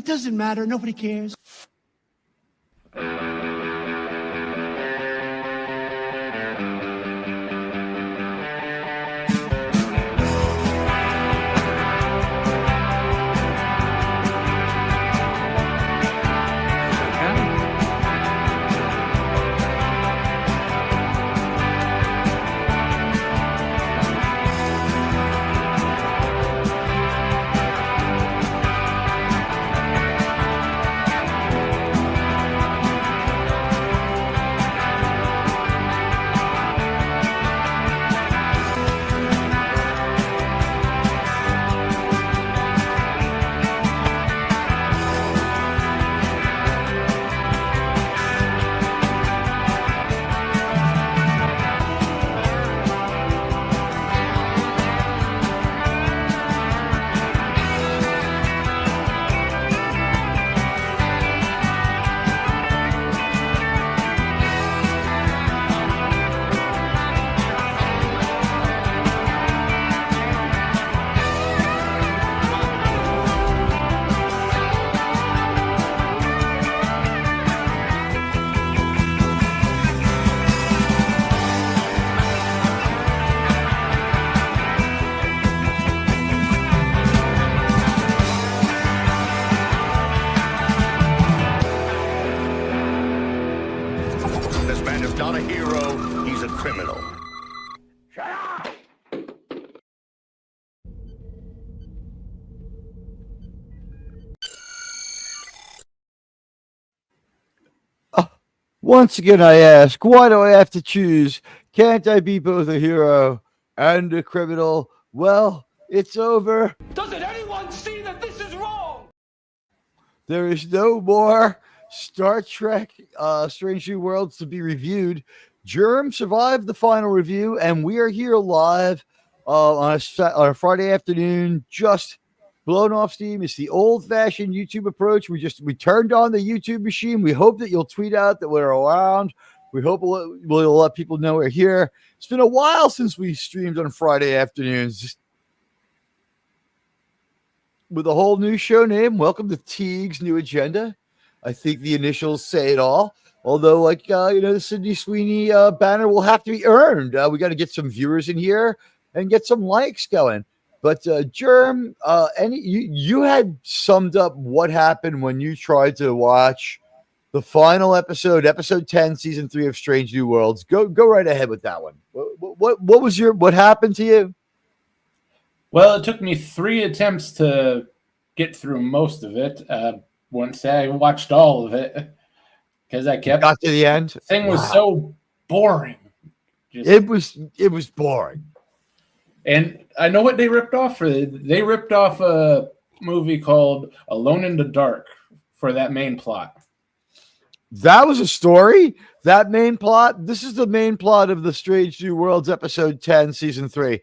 doesn't matter. Nobody cares. This man is not a hero, he's a criminal. Shut up! Once again, I ask, why do I have to choose? Can't I be both a hero and a criminal? Well, it's over. Doesn't anyone see that this is wrong? There is no more Star Trek Strange New Worlds to be reviewed. Germ survived the final review, and we are here live on a Friday afternoon, just blown off steam. It's the old-fashioned YouTube approach. We turned on the YouTube machine. We hope that you'll tweet out that we're around. We hope we'll let people know we're here. It's been a while since we streamed on Friday afternoons. Just with a whole new show name. Welcome to Teag's new agenda. I think the initials say it all. Although, the Sydney Sweeney banner will have to be earned. We got to get some viewers in here and get some likes going. But Germ, you had summed up what happened when you tried to watch the final episode 10, season 3 of Strange New Worlds. Go right ahead with that one. What happened to you? Well, it took me 3 attempts to get through most of it. Wouldn't say I watched all of it because I got to the end. The thing was so boring. It was boring. And I know what they ripped off for. They ripped off a movie called Alone in the Dark for that main plot. That was a story? That main plot? This is the main plot of the Strange New Worlds episode 10, season 3.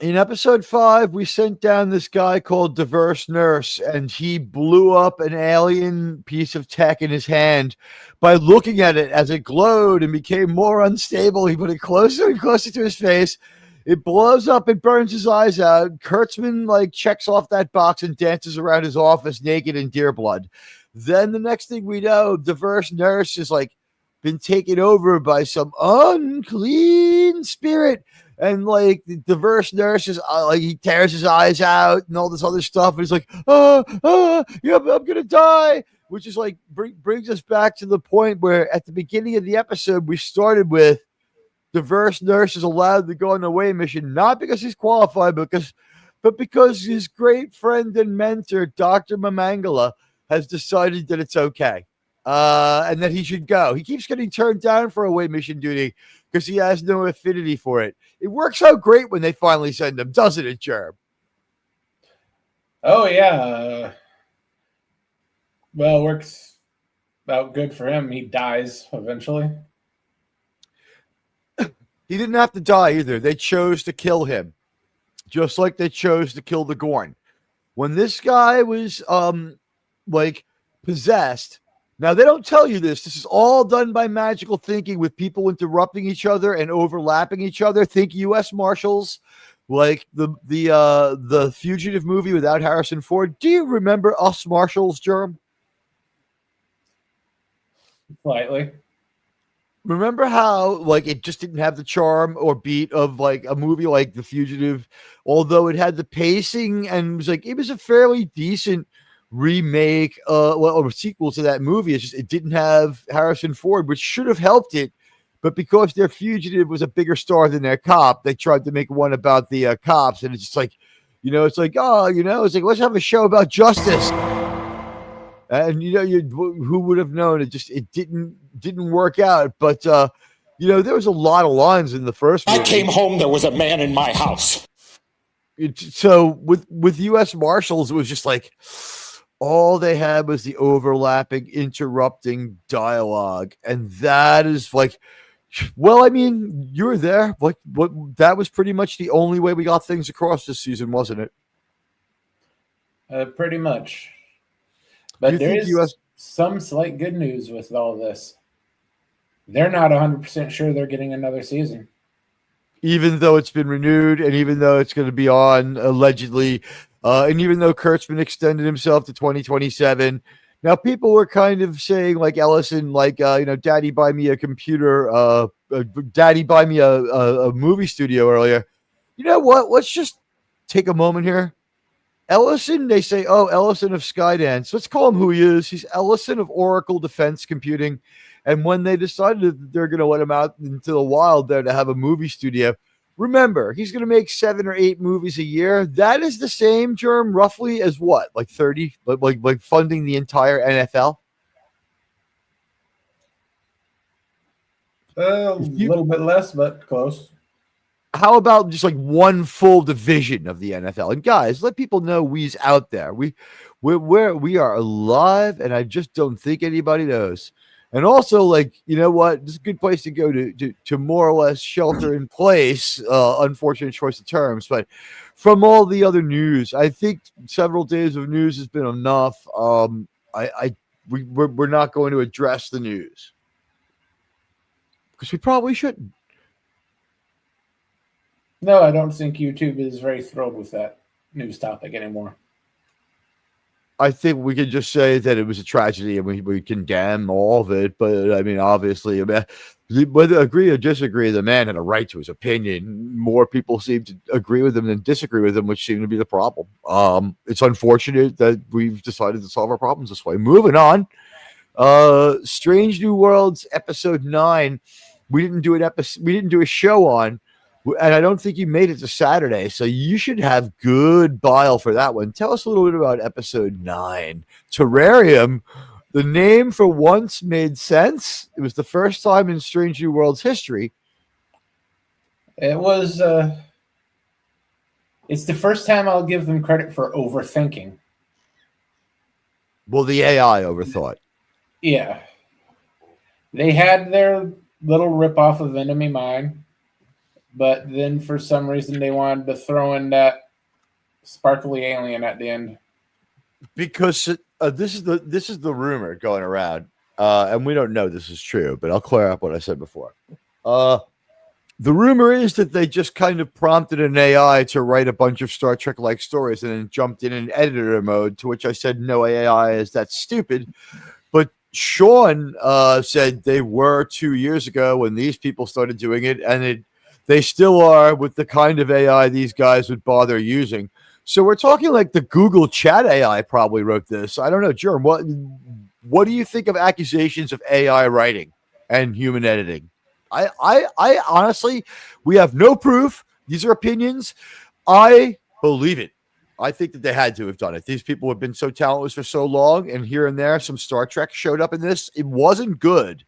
In episode 5, we sent down this guy called Diverse Nurse, and he blew up an alien piece of tech in his hand by looking at it as it glowed and became more unstable. He put it closer and closer to his face. It blows up and burns his eyes out. Kurtzman checks off that box and dances around his office naked in deer blood. Then the next thing we know, Diverse Nurse is been taken over by some unclean spirit. And the Diverse Nurse is he tears his eyes out and all this other stuff. And he's like, yeah, I'm gonna die. Which is brings us back to the point where at the beginning of the episode we started with Diverse Nurse is allowed to go on a away mission, not because he's qualified, but because his great friend and mentor, Dr. Mamangala, has decided that it's okay. And that he should go. He keeps getting turned down for away mission duty because he has no affinity for it. It works out great when they finally send him, doesn't it, Jerb? Oh, yeah. Well, it works out good for him. He dies eventually. He didn't have to die either. They chose to kill him, just like they chose to kill the Gorn. When this guy was possessed. Now, they don't tell you this. This is all done by magical thinking with people interrupting each other and overlapping each other. Think U.S. Marshals. like the Fugitive movie without Harrison Ford. Do you remember Us Marshals, Germ? Slightly. Remember how like it just didn't have the charm or beat of like a movie like The Fugitive, although it had the pacing and it was a fairly decent remake or sequel to that movie. It's just it didn't have Harrison Ford, which should have helped it. But because their Fugitive was a bigger star than their cop, they tried to make one about the cops, and it's just like, it's like, oh, it's like, let's have a show about justice. And who would have known? It didn't work out. But there was a lot of lines in the first movie. I came home, there was a man in my house. So with U.S. Marshals, it was just like all they had was the overlapping, interrupting dialogue, and that is like, well, I mean, you were there. Like, that was pretty much the only way we got things across this season, wasn't it? Pretty much. But there is some slight good news with all this. They're not 100% sure they're getting another season. Even though it's been renewed, and even though it's going to be on allegedly, and even though Kurtzman extended himself to 2027. Now, people were kind of saying, like Ellison, like, Daddy, buy me a computer, Daddy, buy me a movie studio earlier. You know what? Let's just take a moment here. Ellison, they say, oh, Ellison of Skydance. Let's call him who he is. He's Ellison of Oracle Defense Computing. And when they decided that they're going to let him out into the wild there to have a movie studio, remember, he's going to make 7 or 8 movies a year. That is the same, Germ, roughly as what? Like 30? Like funding the entire NFL? A little bit less, but close. How about just like one full division of the NFL? And guys, let people know we's out there. We are alive, and I just don't think anybody knows. And also, like, you know what? This is a good place to go to more or less shelter in place. Unfortunate choice of terms, but from all the other news, I think several days of news has been enough. We're not going to address the news because we probably shouldn't. No, I don't think YouTube is very thrilled with that news topic anymore. I think we can just say that it was a tragedy and we condemn all of it. But I mean, obviously, whether agree or disagree, the man had a right to his opinion. More people seem to agree with him than disagree with him, which seemed to be the problem. It's unfortunate that we've decided to solve our problems this way. Moving on. Strange New Worlds episode 9. We didn't do a show on. And I don't think you made it to Saturday, so you should have good bile for that one. Tell us a little bit about episode 9. Terrarium, the name for once made sense. It was the first time in Strange New Worlds history. It was, it's the first time I'll give them credit for overthinking. Well, the AI overthought. Yeah. They had their little ripoff of Enemy Mine. But then for some reason they wanted to throw in that sparkly alien at the end. Because this is the rumor going around, and we don't know this is true, but I'll clear up what I said before. The rumor is that they just kind of prompted an AI to write a bunch of Star Trek-like stories and then jumped in editor mode, to which I said, no, AI is that stupid. But Sean said they were 2 years ago when these people started doing it, and they still are with the kind of AI these guys would bother using. So we're talking like the Google Chat AI probably wrote this. I don't know, Jerm, what do you think of accusations of AI writing and human editing? I honestly, we have no proof. These are opinions. I believe it. I think that they had to have done it. These people have been so talentless for so long, and here and there, some Star Trek showed up in this. It wasn't good.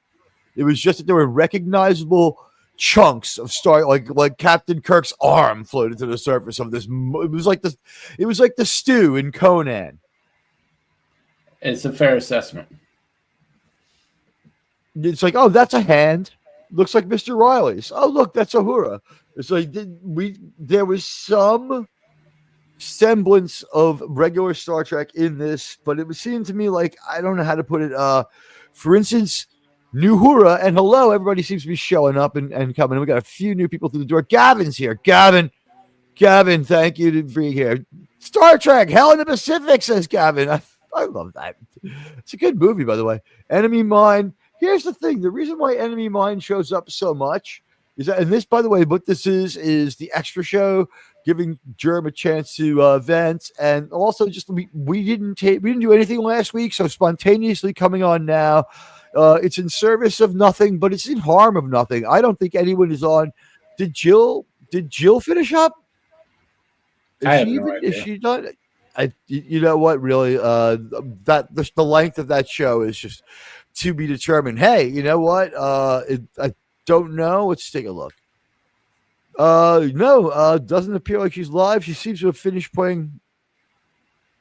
It was just that there were recognizable chunks of like Captain Kirk's arm floated to the surface of this. It was like the stew in Conan. It's a fair assessment. It's like, oh, that's a hand. Looks like Mr. Riley's. Oh, look, that's Uhura. It's like there was some semblance of regular Star Trek in this, but it was seemed to me like, I don't know how to put it. For instance, New Hura, and hello, everybody seems to be showing up and coming. We got a few new people through the door. Gavin's here. Gavin, Gavin, thank you for being here. Star Trek, Hell in the Pacific, says Gavin. I love that. It's a good movie, by the way. Enemy Mine. Here's the thing. The reason why Enemy Mine shows up so much is that, and this, by the way, what this is the extra show giving Germ a chance to vent, and also just we didn't do anything last week, so spontaneously coming on now. It's in service of nothing, but it's in harm of nothing. I don't think anyone is on. Did Jill finish up? Is she done? You know what? Really, that the length of that show is just to be determined. Hey, you know what? I don't know. Let's take a look. No, doesn't appear like she's live. She seems to have finished playing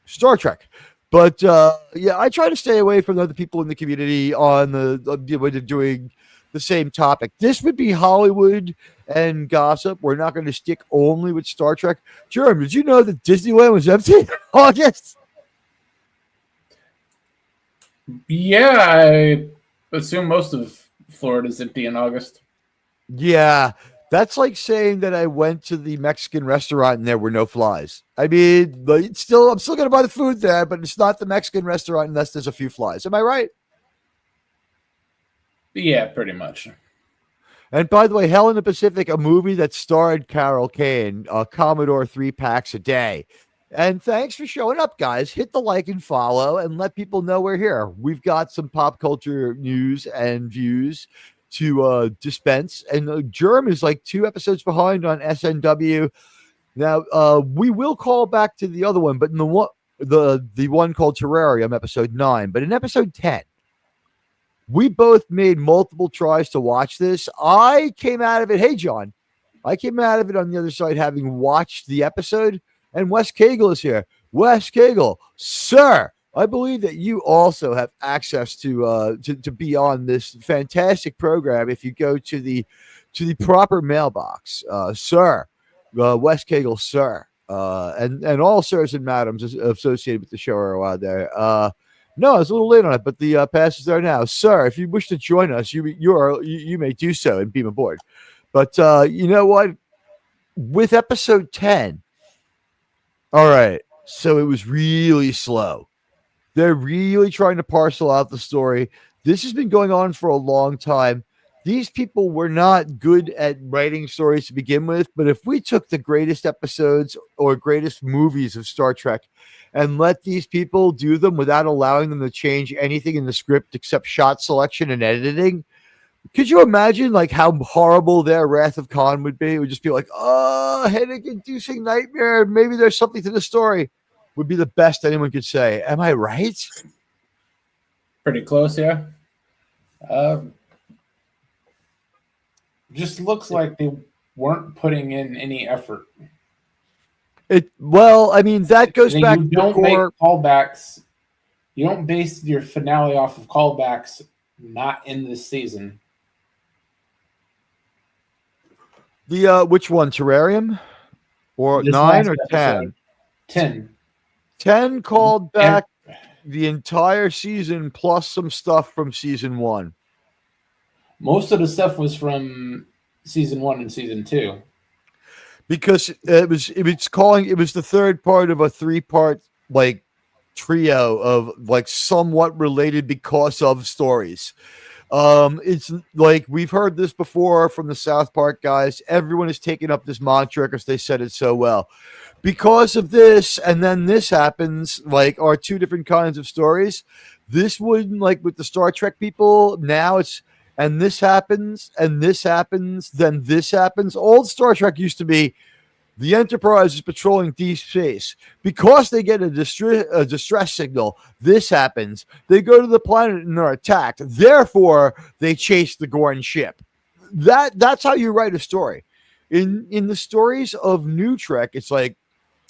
Star Trek. But yeah, I try to stay away from other people in the community on when they're doing the same topic. This would be Hollywood and gossip. We're not going to stick only with Star Trek. Jerem, did you know that Disneyland was empty in August? Yeah, I assume most of Florida's empty in August. Yeah, that's like saying that I went to the Mexican restaurant and there were no flies. I mean, but I'm still going to buy the food there, but it's not the Mexican restaurant unless there's a few flies. Am I right? Yeah, pretty much. And by the way, Hell in the Pacific, a movie that starred Carol Kane, Commodore 3 packs a day. And thanks for showing up, guys. Hit the like and follow and let people know we're here. We've got some pop culture news and views to dispense. And Germ is like 2 episodes behind on SNW. Now, we will call back to the other one, but in the one called Terrarium, episode 9. But in episode 10, we both made multiple tries to watch this. I came out of it. Hey, John. I came out of it on the other side having watched the episode. And Wes Cagle is here. Wes Cagle, sir, I believe that you also have access to be on this fantastic program if you go to the proper mailbox, sir. Wes Cagle, sir, and all sirs and madams associated with the show are out there. No, I was a little late on it, but the pass is there now, sir. If you wish to join us, you may do so and beam aboard. But you know what? With episode 10. All right, so it was really slow. They're really trying to parcel out the story. This has been going on for a long time. These people were not good at writing stories to begin with, but if we took the greatest episodes or greatest movies of Star Trek and let these people do them without allowing them to change anything in the script except shot selection and editing, could you imagine like how horrible their Wrath of Khan would be? It would just be like, oh, headache-inducing nightmare. Maybe there's something to the story. Would be the best anyone could say. Am I right? Pretty close, yeah. Just looks like they weren't putting in any effort. Well, I mean, that goes back to the core. Make callbacks. You don't base your finale off of callbacks not in this season. The which one, Terrarium? Or this 9 or 10? 10. 10 called back the entire season plus some stuff from season 1. Most of the stuff was from season 1 and season 2. Because it was the third part of a 3-part like trio of like somewhat related because of stories. It's like we've heard this before from the South Park guys. Everyone has taken up this mantra because they said it so well. Because of this, and then this happens, like, are 2 different kinds of stories. This wouldn't, like with the Star Trek people, now it's, and this happens, then this happens. Old Star Trek used to be, the Enterprise is patrolling deep space. Because they get a distress signal, this happens. They go to the planet and they're attacked. Therefore, they chase the Gorn ship. That's how you write a story. In the stories of New Trek, it's like,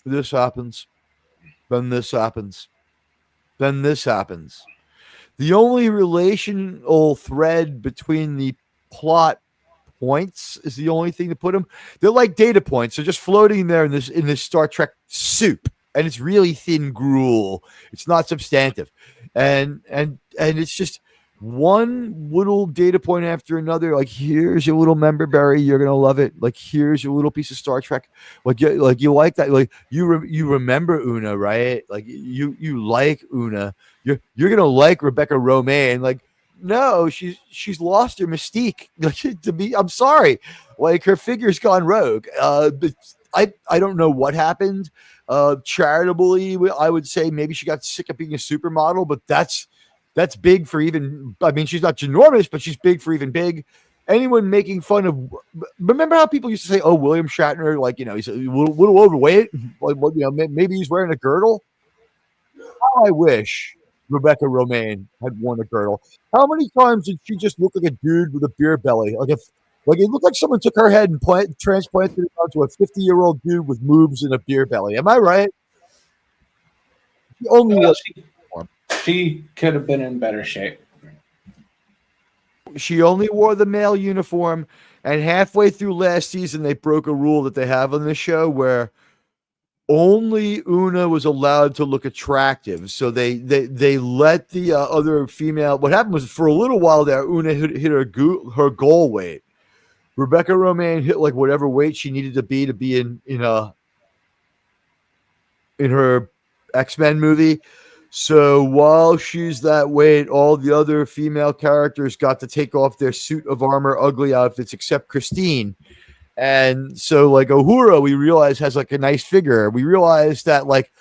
this happens, then this happens, then this happens. The only relational thread between the plot points is the only thing to put them. They're like data points. They're just floating there in this Star Trek soup, and it's really thin gruel. It's not substantive, and it's just one little data point after another. Like, here's your little member berry, you're gonna love it. Like, here's your little piece of Star Trek. Like, you like that. Like, you remember Una, right? Like, you like Una. You're gonna like Rebecca Romijn. Like, no, she's lost her mystique. Like, to be, I'm sorry, like her figure's gone rogue. But I don't know what happened. Charitably, I would say maybe she got sick of being a supermodel, but that's big for even. I mean, she's not ginormous, but she's big for even big. Anyone making fun of? Remember how people used to say, "Oh, William Shatner, like he's a little overweight, like maybe he's wearing a girdle." How I wish Rebecca Romijn had worn a girdle. How many times did she just look like a dude with a beer belly? Like it looked like someone took her head and transplanted it onto a 50-year-old dude with moves and a beer belly. Am I right? She only was. She could have been in better shape. She only wore the male uniform, and halfway through last season, they broke a rule that they have on this show where only Una was allowed to look attractive. So they let the other female. What happened was for a little while there, Una hit her goal weight. Rebecca Romijn hit like whatever weight she needed to be in her X-Men movie. So while she's that weight, all the other female characters got to take off their suit of armor ugly outfits except Christine. And so like Uhura, we realize has like a nice figure. We realize that like,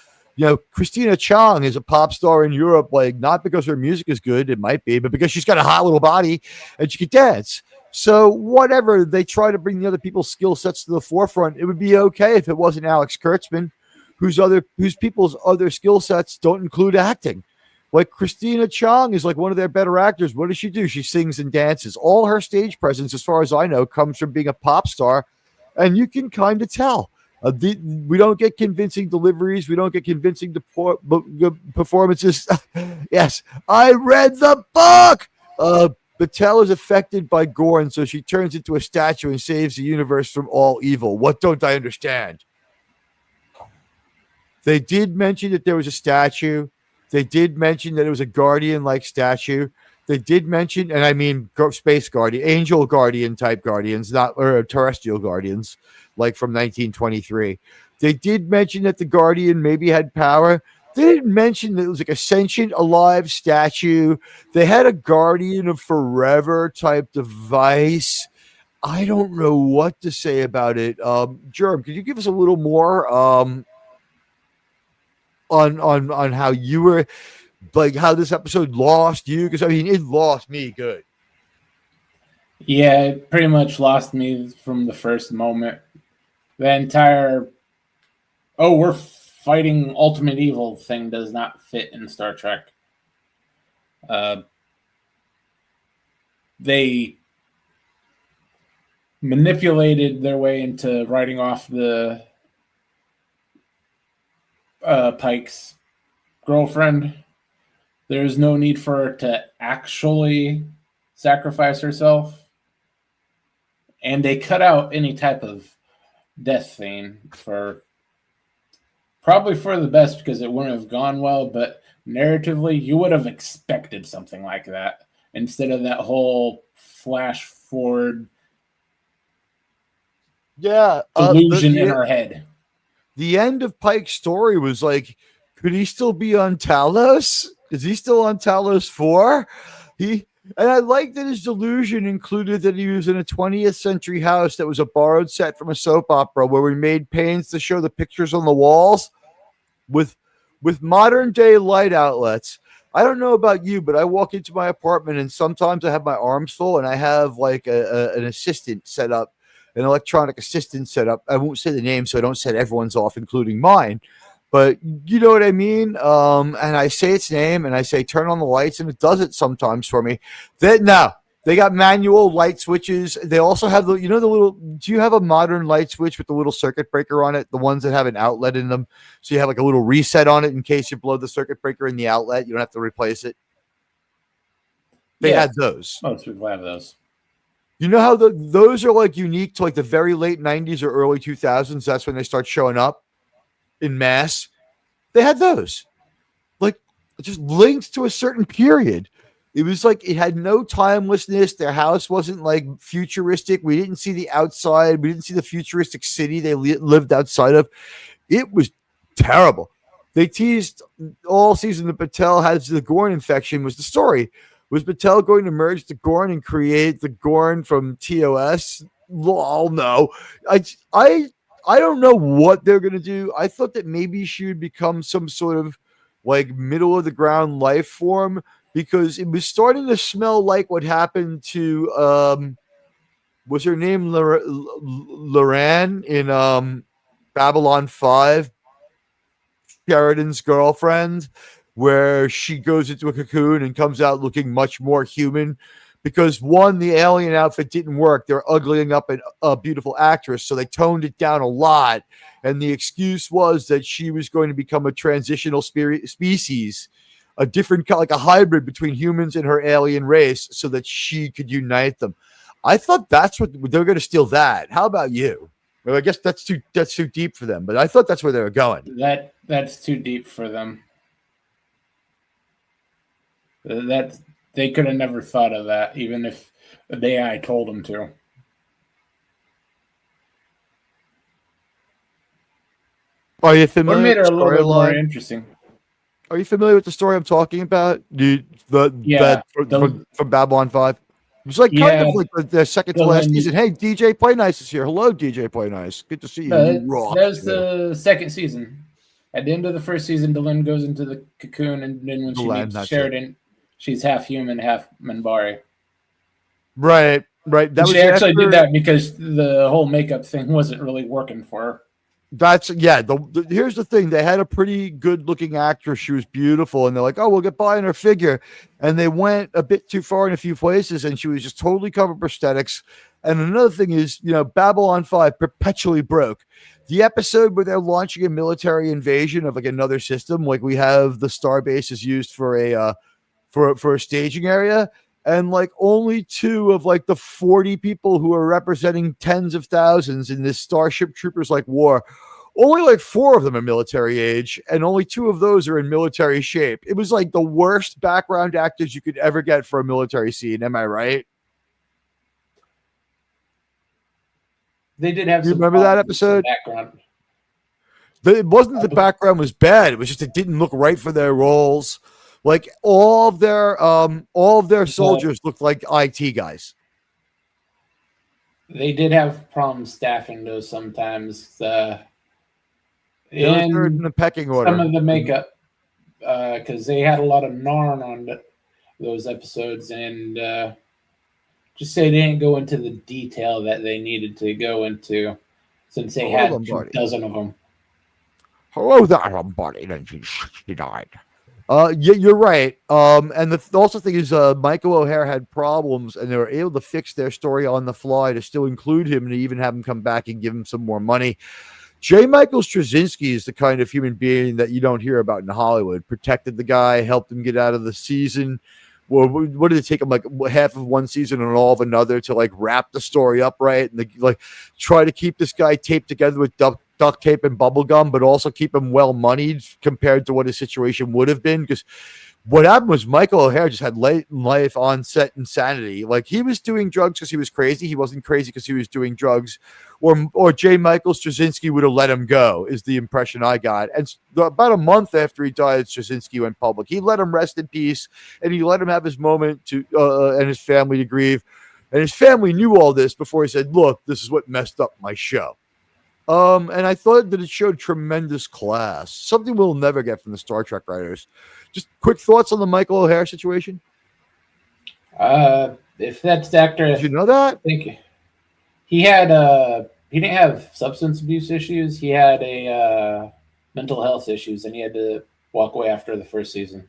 Christina Chong is a pop star in Europe, like not because her music is good, it might be, but because she's got a hot little body and she can dance. So whatever they try to bring the other people's skill sets to the forefront, it would be okay if it wasn't Alex Kurtzman, whose people's other skill sets don't include acting. Like Christina Chong is like one of their better actors. What does she do? She sings and dances. All her stage presence, as far as I know, comes from being a pop star, and you can kind of tell. We don't get convincing deliveries. We don't get convincing performances. Yes, I read the book. Battelle is affected by Gorn, so she turns into a statue and saves the universe from all evil. What don't I understand? They did mention that there was a statue. They did mention that it was a guardian-like statue. They did mention, and I mean space guardian, angel guardian type guardians, or terrestrial guardians, like from 1923. They did mention that the guardian maybe had power. They didn't mention that it was like a sentient, alive statue. They had a guardian of forever type device. I don't know what to say about it. Germ, could you give us a little more on how you were, like how this episode lost you? Because I mean, it lost me good. Yeah, it pretty much lost me from the first moment. The entire we're fighting ultimate evil thing does not fit in Star Trek. They manipulated their way into writing off the Pike's girlfriend. There's no need for her to actually sacrifice herself. And they cut out any type of death scene probably for the best, because it wouldn't have gone well, but narratively, you would have expected something like that instead of that whole flash forward illusion in her head. The end of Pike's story was like, could he still be on Talos? Is he still on Talos 4? And I like that his delusion included that he was in a 20th century house that was a borrowed set from a soap opera where we made pains to show the pictures on the walls with modern day light outlets. I don't know about you, but I walk into my apartment and sometimes I have my arms full and I have like an assistant set up, an electronic assistant set up. I won't say the name so I don't set everyone's off, including mine. But you know what I mean? And I say its name and I say, turn on the lights, and it does it sometimes for me. They got manual light switches. They also have the little, do you have a modern light switch with the little circuit breaker on it? The ones that have an outlet in them. So you have like a little reset on it in case you blow the circuit breaker in the outlet. You don't have to replace it. They had those. Most people have those. You know how those are like unique to like the very late 90s or early 2000s? That's when they start showing up in mass. They had those, like just linked to a certain period. It was like it had no timelessness. Their house wasn't like futuristic. We didn't see the outside. We didn't see the futuristic city they lived outside of. It was terrible. They teased all season that Patel has the Gorn infection. Was the story? Was Patel going to merge the Gorn and create the Gorn from TOS? Oh no, I don't know what they're gonna do. I thought that maybe she would become some sort of like middle of the ground life form because it was starting to smell like what happened to was her name Loran in Babylon 5, Sheridan's girlfriend, where she goes into a cocoon and comes out looking much more human because one, the alien outfit didn't work. They're uglying up a beautiful actress, so they toned it down a lot. And the excuse was that she was going to become a transitional species, a different, like a hybrid between humans and her alien race, so that she could unite them. I thought that's what they're going to steal. That. How about you? Well, I guess that's too deep for them, but I thought that's where they were going. That's too deep for them. That they could have never thought of that, even if the AI told them to. Are you familiar? What made her with a the little bit more storyline? interesting? Are you familiar with the story I'm talking about? From Babylon 5. It's like kind of like the second to last season. Hey, DJ Play Nice is here. Hello, DJ Play Nice. Good to see you. That was the second season. At the end of the first season, Delenn goes into the cocoon, and then when she meets Sheridan, she's half human, half Minbari. Right. That she actually did that because the whole makeup thing wasn't really working for her. That's here's the thing. They had a pretty good looking actress. She was beautiful, and they're like, oh, we'll get by in her figure. And they went a bit too far in a few places, and she was just totally covered prosthetics. And another thing is, Babylon 5 perpetually broke. The episode where they're launching a military invasion of like another system, like we have the starbase is used for a staging area. And like only 2 of like the 40 people who are representing tens of thousands in this Starship Troopers like war, only like 4 of them are military age, and only 2 of those are in military shape. It was like the worst background actors you could ever get for a military scene. Am I right? They did have. You remember that episode? Background. It wasn't that the background was bad. It was just it didn't look right for their roles. Like all of their soldiers looked like IT guys. They did have problems staffing those sometimes. In the pecking order. Some of the makeup, because they had a lot of Narn on those episodes, and just say they didn't go into the detail that they needed to go into, since they had 2 dozen of them. Hello there, somebody. 1969. Yeah, you're right. And the also thing is, Michael O'Hare had problems, and they were able to fix their story on the fly to still include him and even have him come back and give him some more money. J. Michael Straczynski is the kind of human being that you don't hear about in Hollywood. Protected the guy, helped him get out of the season. Well, what did it take him like half of one season and all of another to like wrap the story up right and like try to keep this guy taped together with duct tape and bubble gum, but also keep him well moneyed compared to what his situation would have been. Because what happened was Michael O'Hare just had late in life onset insanity. Like he was doing drugs because he was crazy. He wasn't crazy because he was doing drugs. Or J. Michael Straczynski would have let him go, is the impression I got. And about a month after he died, Straczynski went public. He let him rest in peace, and he let him have his moment to and his family to grieve. And his family knew all this before he said, look, this is what messed up my show. And I thought that it showed tremendous class, something we'll never get from the Star Trek writers. Just quick thoughts on the Michael O'Hare situation. If that's the actor, did you know that? I think he had he didn't have substance abuse issues. He had a mental health issues, and he had to walk away after the first season.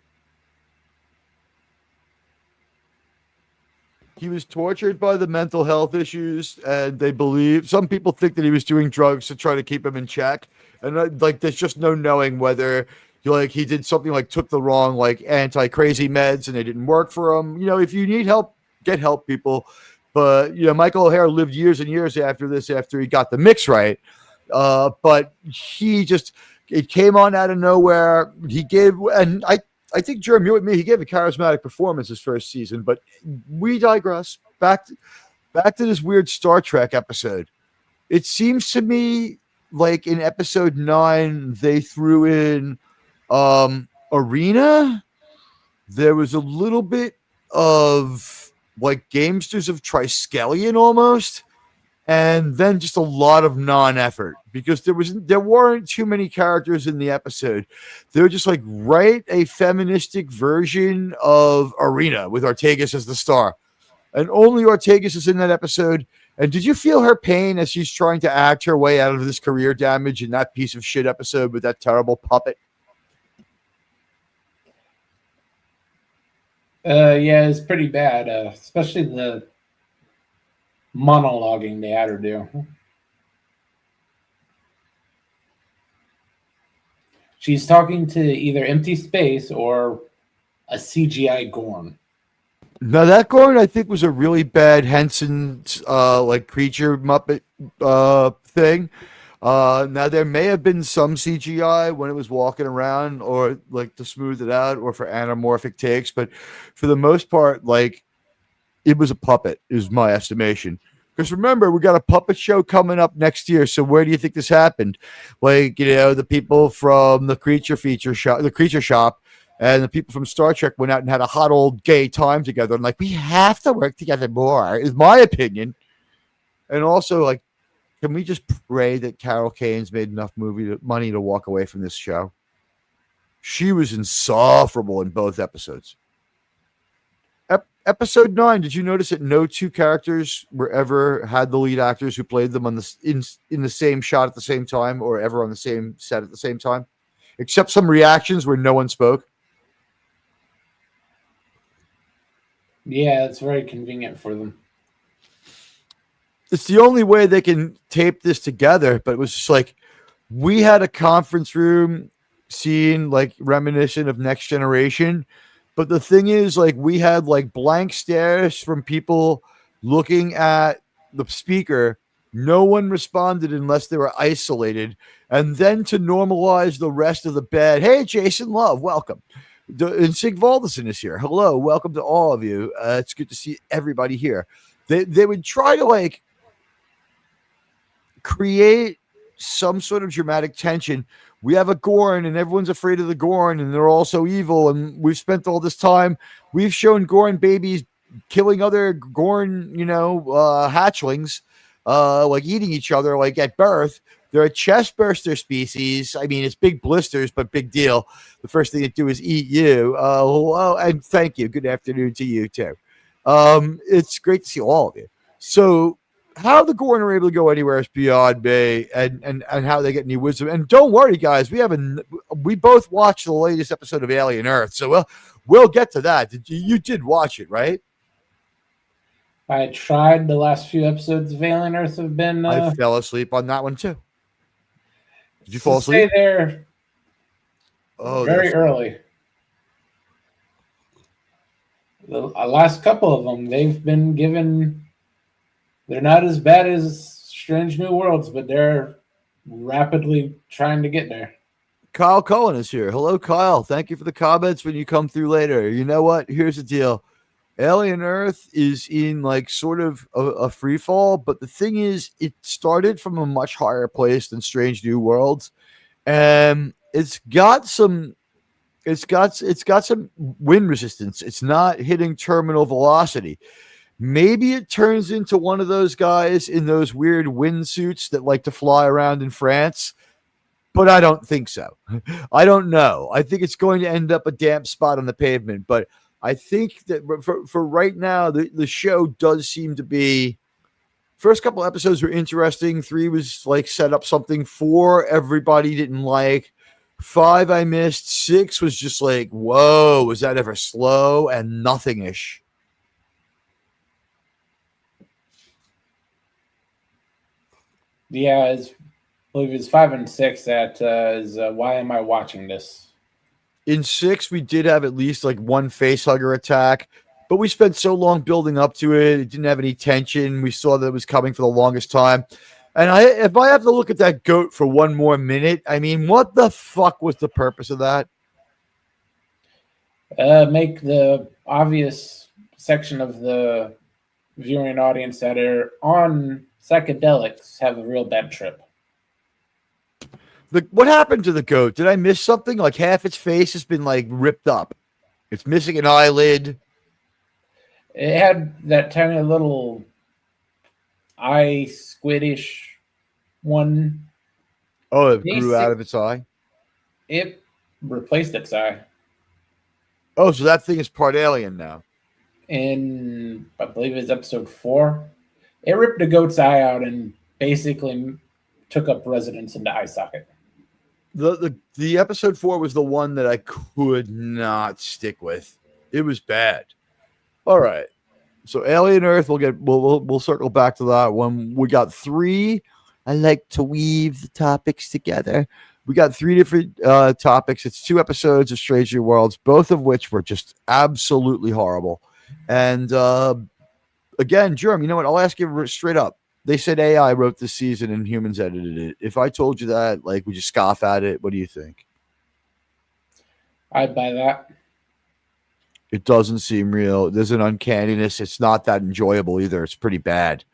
He was tortured by the mental health issues, and they believe some people think that he was doing drugs to try to keep him in check. And like, there's just no knowing whether he did something like took the wrong like anti-crazy meds and they didn't work for him. If you need help, get help, people. But Michael O'Hare lived years and years after this, after he got the mix right. But it came on out of nowhere. He gave, and I I think, Jeremy, you're with me. He gave a charismatic performance his first season, but we digress. Back to this weird Star Trek episode. It seems to me like in episode 9 they threw in Arena. There was a little bit of like Gamesters of Triskelion almost, and then just a lot of non-effort because there weren't too many characters in the episode. They were just like write a feministic version of Arena with Ortegas as the star, and only Ortegas is in that episode. And did you feel her pain as she's trying to act her way out of this career damage in that piece of shit episode with that terrible puppet? Yeah, it's pretty bad, especially the monologuing they had her do. She's talking to either empty space or a CGI Gorn. Now that Gorn, I think, was a really bad Henson like creature Muppet thing. Now there may have been some CGI when it was walking around, or like to smooth it out, or for anamorphic takes, but for the most part, like it was a puppet, is my estimation. Because remember, we got a puppet show coming up next year. So where do you think this happened? Like, you know, the people from the Creature Shop, and the people from Star Trek went out and had a hot old gay time together. And like, we have to work together more, is my opinion. And also, like, can we just pray that Carol Kane's made enough money to walk away from this show? She was insufferable in both episodes. Episode 9, did you notice that no two characters were ever had the lead actors who played them on in the same shot at the same time, or ever on the same set at the same time? Except some reactions where no one spoke. Yeah, it's very convenient for them. It's the only way they can tape this together, but it was just like we had a conference room scene like reminiscent of Next Generation. But the thing is, like, we had like blank stares from people looking at the speaker. No one responded unless they were isolated. And then to normalize the rest of the bed, hey, Jason Love, welcome. And Sig Valdeson is here. Hello, welcome to all of you. It's good to see everybody here. They would try to like create some sort of dramatic tension. We have a Gorn and everyone's afraid of the Gorn and they're all so evil. And we've spent all this time. We've shown Gorn babies killing other Gorn, hatchlings, like eating each other, like at birth. They're a chest burster species. I mean, it's big blisters, but big deal. The first thing they do is eat you. And thank you. Good afternoon to you too. It's great to see all of you. So how the Gorn are able to go anywhere is beyond me, and how they get any wisdom. And don't worry, guys, we both watched the latest episode of Alien Earth, so we'll get to that. You did watch it, right? I tried. The last few episodes of Alien Earth have been. I fell asleep on that one too. Did you fall asleep? Stay there. Very early. The last couple of them, they've been given. They're not as bad as Strange New Worlds, but they're rapidly trying to get there. Kyle Cohen is here. Hello, Kyle. Thank you for the comments when you come through later. You know what? Here's the deal. Alien Earth is in like sort of a free fall, but the thing is, it started from a much higher place than Strange New Worlds, and it's got some wind resistance. It's not hitting terminal velocity. Maybe it turns into one of those guys in those weird windsuits that like to fly around in France, but I don't think so. I don't know. I think it's going to end up a damp spot on the pavement, but I think that for right now, the show does seem to be. First couple episodes were interesting. 3 was like set up something. 4 everybody didn't like. 5 I missed. 6 was just like, whoa, was that ever slow and nothing-ish. Yeah, I believe it's 5 and 6. That is why am I watching this? In 6, we did have at least like one facehugger attack, but we spent so long building up to it. It didn't have any tension. We saw that it was coming for the longest time. And if I have to look at that goat for one more minute, I mean, what the fuck was the purpose of that? Make the obvious section of the viewing audience that are on psychedelics have a real bad trip. What happened to the goat? Did I miss something? Like half its face has been like ripped up. It's missing an eyelid. It had that tiny little eye squidish one. Oh, it grew out of its eye. It replaced its eye. Oh, so that thing is part alien now. In, I believe it's episode 4. It ripped a goat's eye out and basically took up residence in the eye socket. The episode 4 was the one that I could not stick with. It was bad. All right. So Alien Earth, we'll circle back to that one. We got 3. I like to weave the topics together. We got 3 different topics. It's 2 episodes of Strange New Worlds, both of which were just absolutely horrible. And again, Jerome, you know what? I'll ask you straight up. They said AI wrote this season and humans edited it. If I told you that, like, would you scoff at it? What do you think? I'd buy that. It doesn't seem real. There's an uncanniness. It's not that enjoyable either. It's pretty bad.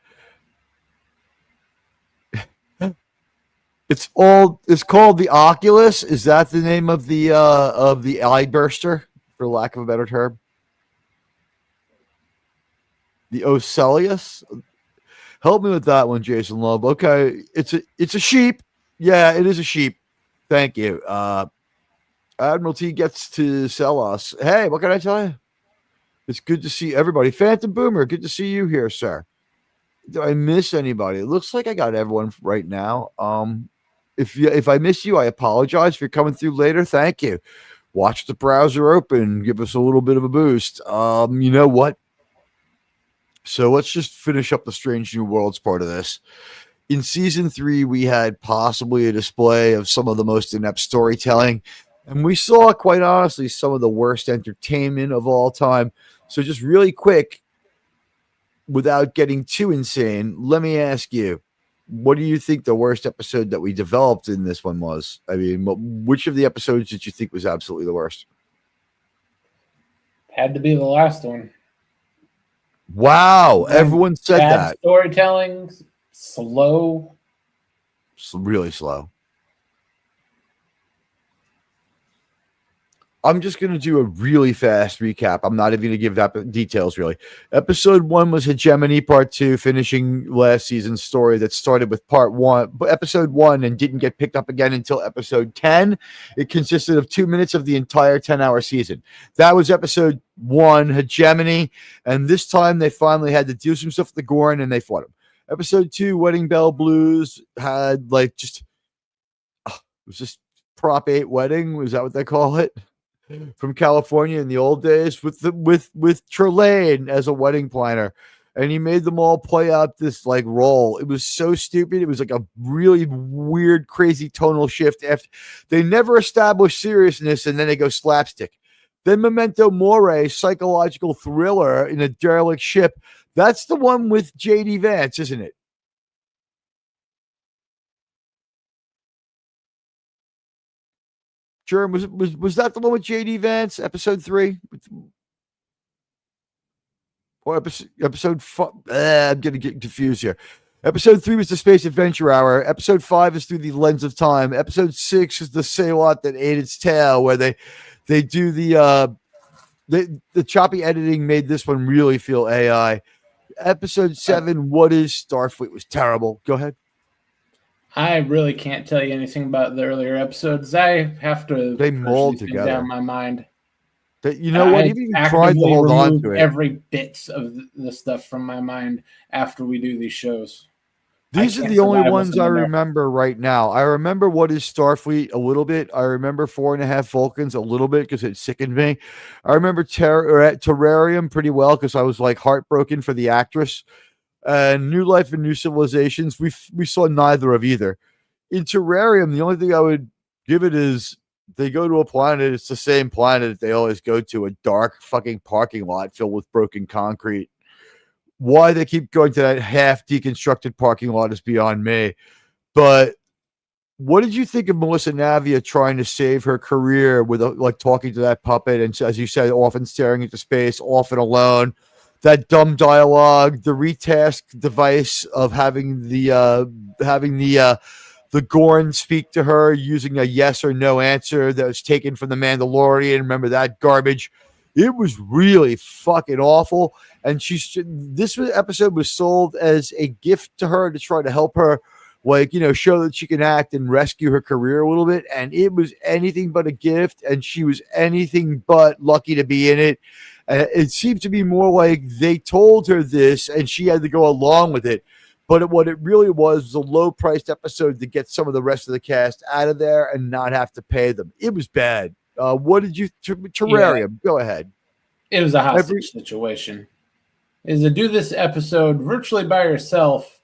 It's called the Oculus. Is that the name of the eye burster, for lack of a better term? The Ocelius? Help me with that one, Jason Love. Okay, it's a sheep. Yeah, it is a sheep. Thank you. Admiralty gets to sell us. Hey, what can I tell you? It's good to see everybody. Phantom Boomer, good to see you here, sir. Did I miss anybody? It looks like I got everyone right now. If I miss you, I apologize. If you're coming through later, thank you. Watch the browser open. Give us a little bit of a boost. You know what? So let's just finish up the Strange New Worlds part of this. In season 3, we had possibly a display of some of the most inept storytelling, and we saw, quite honestly, some of the worst entertainment of all time. So just really quick, without getting too insane, let me ask you, what do you think the worst episode that we developed in this one was? I mean, which of the episodes did you think was absolutely the worst? Had to be the last one. Wow, everyone said that. Storytelling, slow. It's really slow. I'm just going to do a really fast recap. I'm not even going to give that details, really. Episode 1 was Hegemony Part 2, finishing last season's story that started with episode 1 and didn't get picked up again until episode 10. It consisted of 2 minutes of the entire 10-hour season. That was episode 1, Hegemony, and this time they finally had to do some stuff with the Gorn, and they fought him. Episode 2, Wedding Bell Blues, had it was just Prop 8 wedding. Was that what they call it? From California in the old days with Trelane as a wedding planner, and he made them all play out this role. It was so stupid. It was like a really weird, crazy tonal shift. After they never established seriousness, and then they go slapstick. Then Memento Mori, psychological thriller in a derelict ship. That's the one with J.D. Vance, isn't it? Jerm, was that the one with J.D. Vance, episode 3? Or episode 5? I'm going to get confused here. Episode 3 was the Space Adventure Hour. Episode 5 is Through the Lens of Time. Episode 6 is the Sailot That Ate Its Tail, where they do the choppy editing made this one really feel AI. Episode 7, What is Starfleet, was terrible. Go ahead. I really can't tell you anything about the earlier episodes. I have to mold together down my mind. You know what? Even tried to hold on to it. Every bit of the stuff from my mind after we do these shows. These are the only ones I remember right now. I remember What is Starfleet a little bit. I remember 4.5 Vulcans a little bit because it sickened me. I remember Terrarium pretty well because I was heartbroken for the actress. And New Life and New Civilizations, we saw neither of either. In Terrarium, the only thing I would give it is they go to a planet. It's the same planet they always go to, a dark fucking parking lot filled with broken concrete. Why they keep going to that half deconstructed parking lot is beyond me. But what did you think of Melissa Navia trying to save her career with like talking to that puppet and, as you said, often staring into space, often alone? That dumb dialogue, the retask device of having the Gorn speak to her using a yes or no answer that was taken from the Mandalorian. Remember that garbage? It was really fucking awful. And this episode was sold as a gift to her to try to help her, like, show that she can act and rescue her career a little bit. And it was anything but a gift. And she was anything but lucky to be in it. It seemed to be more like they told her this and she had to go along with it. But what it really was a low-priced episode to get some of the rest of the cast out of there and not have to pay them. It was bad. What did you Terrarium? Go ahead. It was a hostage situation. Is to do this episode virtually by yourself,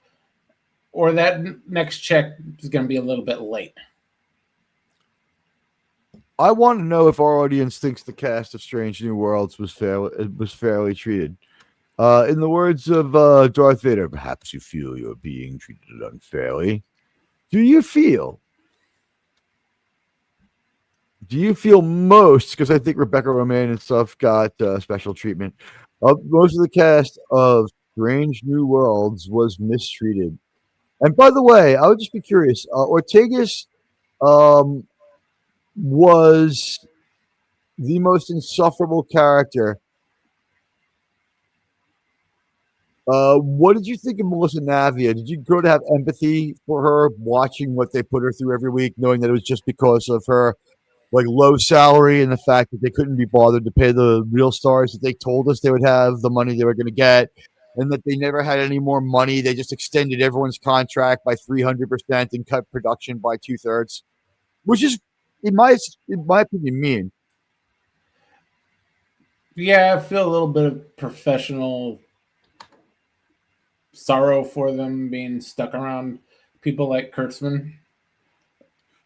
or that next check is going to be a little bit late. I want to know if our audience thinks the cast of Strange New Worlds was fairly treated. In the words of Darth Vader, perhaps you feel you're being treated unfairly. Do you feel most, because I think Rebecca Romaine and stuff got special treatment, most of the cast of Strange New Worlds was mistreated. And by the way, I would just be curious, Ortegas was the most insufferable character. What did you think of Melissa Navia? Did you go to have empathy for her watching what they put her through every week, knowing that it was just because of her like low salary and the fact that they couldn't be bothered to pay the real stars that they told us they would have, the money they were going to get, and that they never had any more money? They just extended everyone's contract by 300% and cut production by 2/3, which is, in my opinion, mean. Yeah, I feel a little bit of professional sorrow for them being stuck around people like Kurtzman.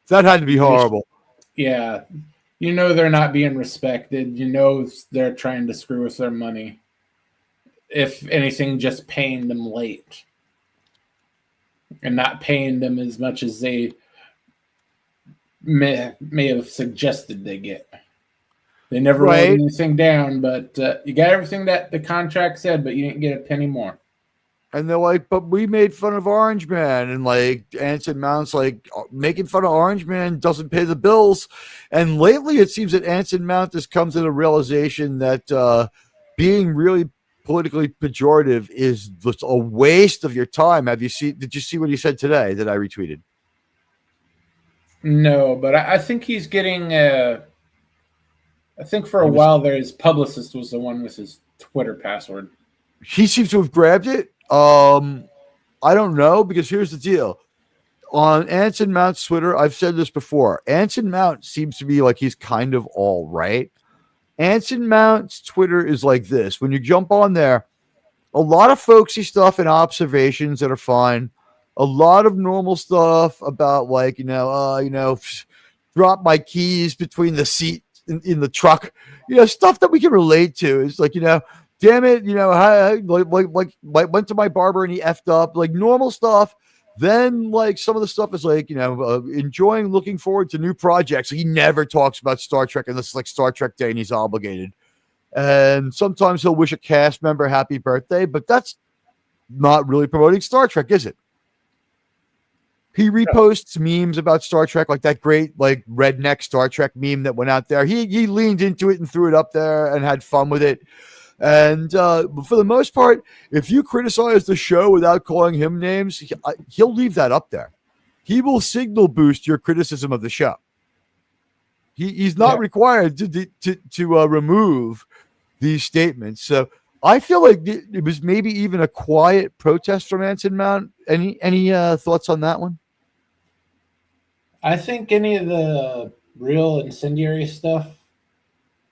That had to be horrible. Yeah. They're not being respected. They're trying to screw with their money. If anything, just paying them late. And not paying them as much as they may have suggested they get. They never wrote anything down, but you got everything that the contract said, but you didn't get a penny more. And they're like, but we made fun of Orange Man. And like Anson Mount's like, making fun of Orange Man doesn't pay the bills. And lately it seems that Anson Mount has come to the realization that being really politically pejorative is just a waste of your time. Did you see what he said today that I retweeted? No, but I think he's getting I think for a while there, his publicist was the one with his Twitter password. He seems to have grabbed it. I don't know, because here's the deal. On Anson Mount's Twitter, I've said this before. Anson Mount seems to be like he's kind of all right. Anson Mount's Twitter is like this. When you jump on there, a lot of folksy stuff and observations that are fine. A lot of normal stuff about like, drop my keys between the seat in the truck. Stuff that we can relate to. It's like, damn it, I went to my barber and he effed up, like normal stuff. Then like some of the stuff is like, enjoying looking forward to new projects. He never talks about Star Trek unless it's like Star Trek Day and he's obligated. And sometimes he'll wish a cast member happy birthday, but that's not really promoting Star Trek, is it? He reposts memes about Star Trek, like that great like redneck Star Trek meme that went out there. He leaned into it and threw it up there and had fun with it. And for the most part, if you criticize the show without calling him names, he'll leave that up there. He will signal boost your criticism of the show. He's not required to remove these statements. So I feel like it was maybe even a quiet protest from Anson Mount. Any thoughts on that one? I think any of the real incendiary stuff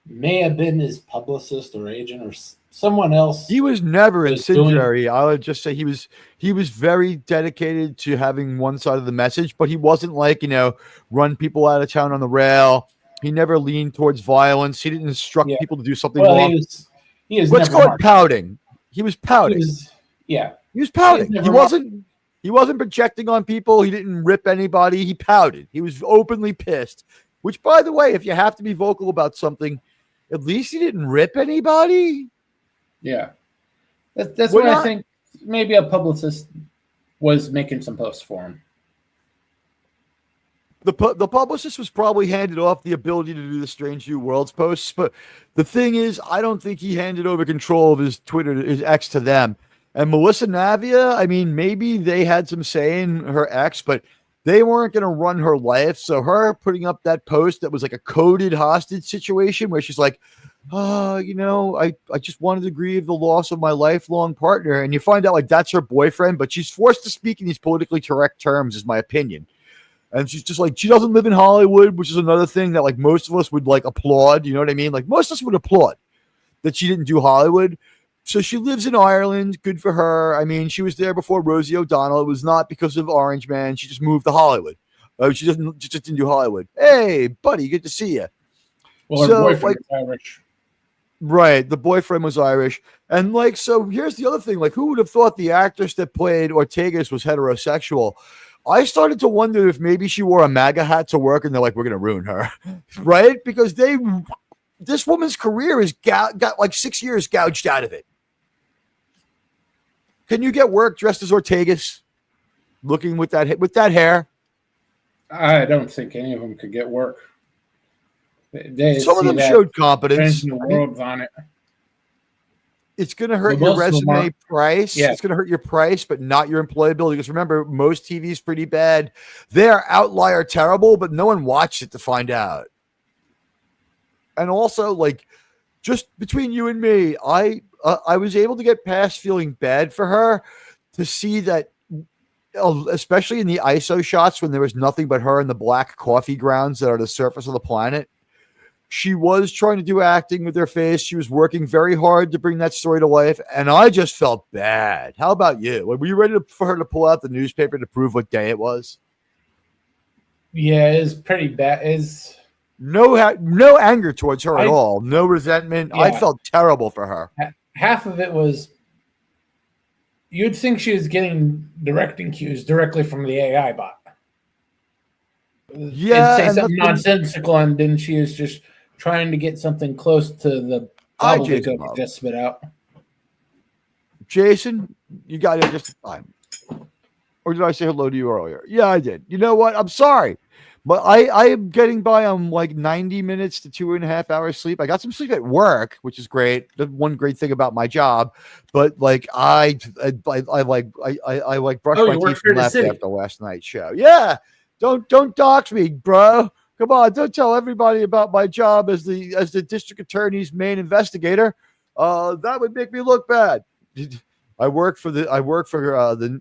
may have been his publicist or agent or someone else. He was never incendiary. I would just say he was very dedicated to having one side of the message, but he wasn't like, run people out of town on the rail. He never leaned towards violence. He didn't instruct people to do something wrong. He was What's called pouting. He was pouting. He was pouting. He wasn't. He wasn't projecting on people. He didn't rip anybody. He pouted. He was openly pissed, which, by the way, if you have to be vocal about something, at least he didn't rip anybody. Yeah. That's We're what I not- think. Maybe a publicist was making some posts for him. The publicist was probably handed off the ability to do the Strange New Worlds posts, but the thing is, I don't think he handed over control of his Twitter, his ex, to them. And Melissa Navia, I mean, maybe they had some say in her ex, but they weren't going to run her life. So her putting up that post that was like a coded hostage situation where she's like, I just wanted to grieve the loss of my lifelong partner. And you find out like that's her boyfriend, but she's forced to speak in these politically correct terms, is my opinion. And she's just like, she doesn't live in Hollywood, which is another thing that like most of us would like applaud. You know what I mean? Like most of us would applaud that she didn't do Hollywood. So she lives in Ireland. Good for her. I mean, she was there before Rosie O'Donnell. It was not because of Orange Man. She just moved to Hollywood. She just didn't do Hollywood. Hey, buddy, good to see you. Well, her boyfriend is Irish. Right. The boyfriend was Irish. And like, so here's the other thing. Like, who would have thought the actress that played Ortegas was heterosexual? I started to wonder if maybe she wore a MAGA hat to work and they're like, we're going to ruin her. Right? Because this woman's career is got like 6 years gouged out of it. Can you get work dressed as Ortegas? Looking with that hair? I don't think any of them could get work. Some of them showed competence. The world's on it. It's going to hurt your resume price. Yeah. It's going to hurt your price, but not your employability. Because remember, most TV is pretty bad. They're outlier terrible, but no one watched it to find out. And also, like, just between you and me, I was able to get past feeling bad for her to see that, especially in the ISO shots when there was nothing but her and the black coffee grounds that are the surface of the planet. She was trying to do acting with her face. She was working very hard to bring that story to life, and I just felt bad. How about you? Were you ready for her to pull out the newspaper to prove what day it was? Yeah, it's pretty bad. No anger towards her at all. No resentment. Yeah. I felt terrible for her. Half of it was you'd think she was getting directing cues directly from the AI bot. Yeah, and say something nonsensical, and then she is just trying to get something close to the gobbledygook just spit out. Jason, you got here just in time. Or did I say hello to you earlier? Yeah, I did. You know what? I'm sorry. But I am getting by on like 90 minutes to 2.5 hours sleep. I got some sleep at work, which is great. That's one great thing about my job. But like I brushed my teeth and left after last night's show. Yeah. Don't dox me, bro. Come on, don't tell everybody about my job as the district attorney's main investigator. That would make me look bad. I work for the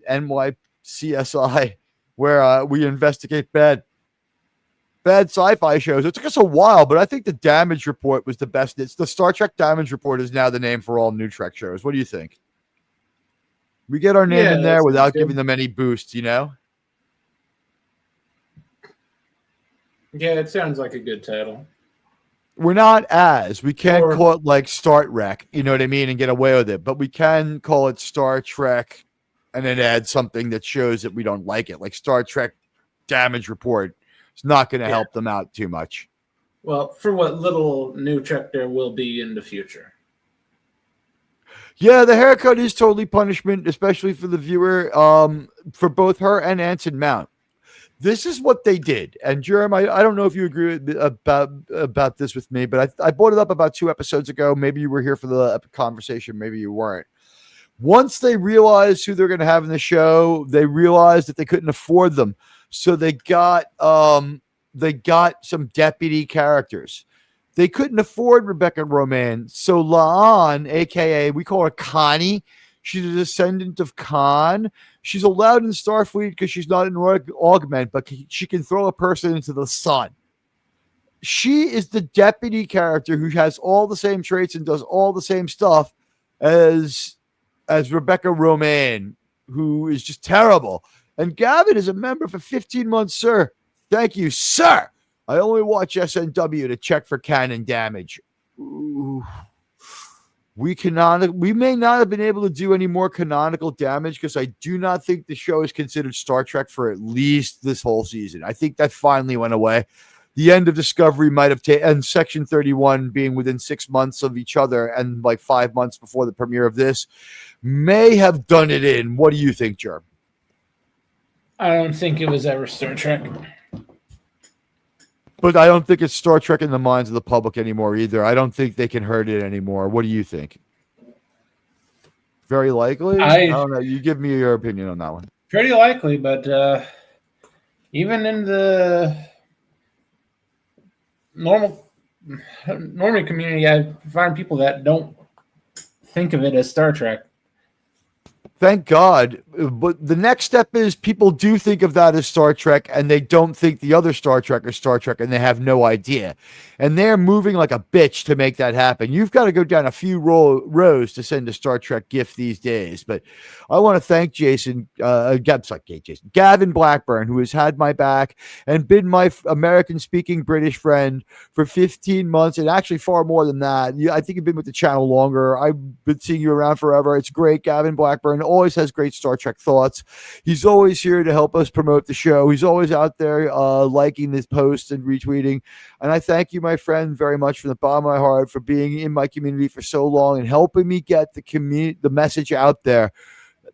NYCSI, where we investigate bad sci-fi shows. It took us a while, but I think the Damage Report was the best. It's the Star Trek Damage Report is now the name for all new Trek shows. What do you think? We get our name in there without giving them any boost, you know? Yeah, it sounds like a good title. We're not we can't call it like Star Trek, you know what I mean, and get away with it, but we can call it Star Trek and then add something that shows that we don't like it, like Star Trek Damage Report. It's not going to help them out too much. Well, for what little new Trek there will be in the future. Yeah, the haircut is totally punishment, especially for the viewer, for both her and Anson Mount. This is what they did. And Jeremy, I don't know if you agree about this with me, but I brought it up about 2 episodes ago. Maybe you were here for the conversation. Maybe you weren't. Once they realized who they're going to have in the show, they realized that they couldn't afford them. So they got some deputy characters. They couldn't afford Rebecca Romaine. So La'an, a.k.a. we call her Connie. She's a descendant of Khan. She's allowed in Starfleet because she's not an augment, but she can throw a person into the sun. She is the deputy character who has all the same traits and does all the same stuff as Rebecca Romaine, who is just terrible. And Gavin is a member for 15 months, sir. Thank you, sir. I only watch SNW to check for canon damage. Ooh. we may not have been able to do any more canonical damage because I do not think the show is considered Star Trek for at least this whole season. I think that finally went away. The end of Discovery might have taken, and Section 31 being within 6 months of each other and like 5 months before the premiere of this may have done it in. What do you think, Jerm? I don't think it was ever Star Trek. But I don't think it's Star Trek in the minds of the public anymore either. I don't think they can hurt it anymore. What do you think? Very likely? I don't know. You give me your opinion on that one. Pretty likely, but even in the normal community, I find people that don't think of it as Star Trek. Thank God. But the next step is people do think of that as Star Trek, and they don't think the other Star Trek is Star Trek, and they have no idea. And they're moving like a bitch to make that happen. You've got to go down a few rows to send a Star Trek gift these days. But I want to thank Gavin Blackburn, who has had my back and been my American-speaking British friend for 15 months, and actually far more than that. I think you've been with the channel longer. I've been seeing you around forever. It's great. Gavin Blackburn always has great Star Trek thoughts. He's always here to help us promote the show. He's always out there liking this post and retweeting. And I thank you, my friend, very much from the bottom of my heart for being in my community for so long and helping me get the message out there.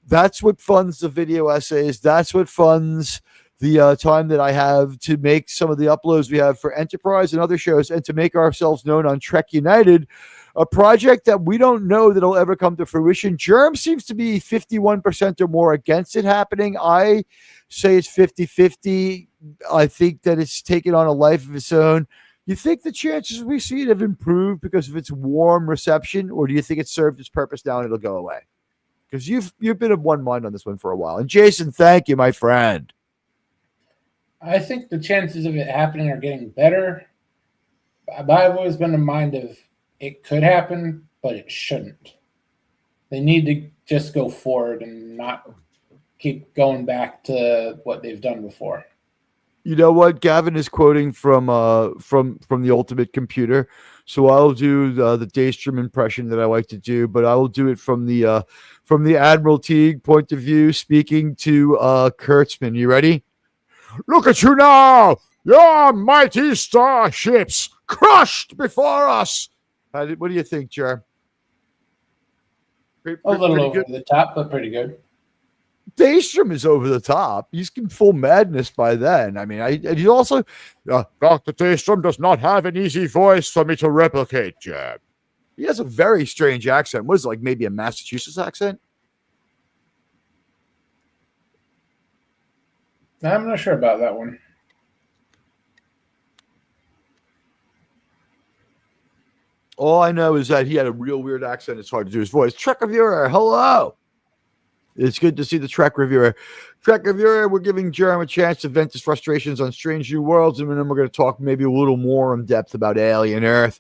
That's what funds the video essays. That's what funds the time that I have to make some of the uploads we have for Enterprise and other shows, and to make ourselves known on Trek United, a project that we don't know that'll ever come to fruition. Germ seems to be 51% or more against it happening. I say it's 50-50. I think that it's taken on a life of its own. You think the chances we see it have improved because of its warm reception, or do you think it served its purpose now and it'll go away? Because you've been of one mind on this one for a while. And Jason, thank you, my friend. I think the chances of it happening are getting better. But I've always been in mind of it could happen, but it shouldn't. They need to just go forward and not keep going back to what they've done before. You know what? Gavin is quoting from the Ultimate Computer, so I'll do the Daystrom impression that I like to do, but I will do it from the Admiral Teag point of view, speaking to Kurtzman. You ready? Look at you now! Your mighty starships crushed before us. What do you think, Jer? A little over the top, but pretty good. Daystrom is over the top. He's in full madness by then. I mean, he's also Dr. Daystrom does not have an easy voice for me to replicate, Jer. He has a very strange accent. What is it, like maybe a Massachusetts accent? I'm not sure about that one. All I know is that he had a real weird accent. It's hard to do his voice. Trek Reviewer, hello. It's good to see the Trek Reviewer. Trek Reviewer, we're giving Jeremy a chance to vent his frustrations on Strange New Worlds, and then we're going to talk maybe a little more in depth about Alien Earth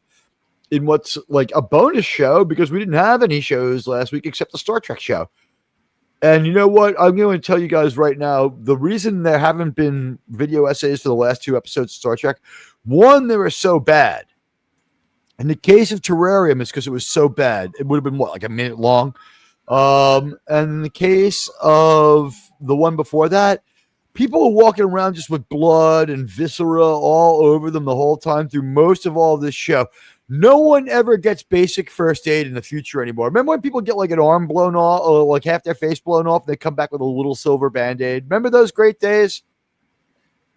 in what's like a bonus show, because we didn't have any shows last week except the Star Trek show. And you know what? I'm going to tell you guys right now, the reason there haven't been video essays for the last 2 episodes of Star Trek, one, they were so bad. In the case of Terrarium, it's because it was so bad. It would have been, like a minute long? And in the case of the one before that, people were walking around just with blood and viscera all over them the whole time through most of all of this show. No one ever gets basic first aid in the future anymore. Remember when people get like an arm blown off or like half their face blown off, and they come back with a little silver Band-Aid? Remember those great days?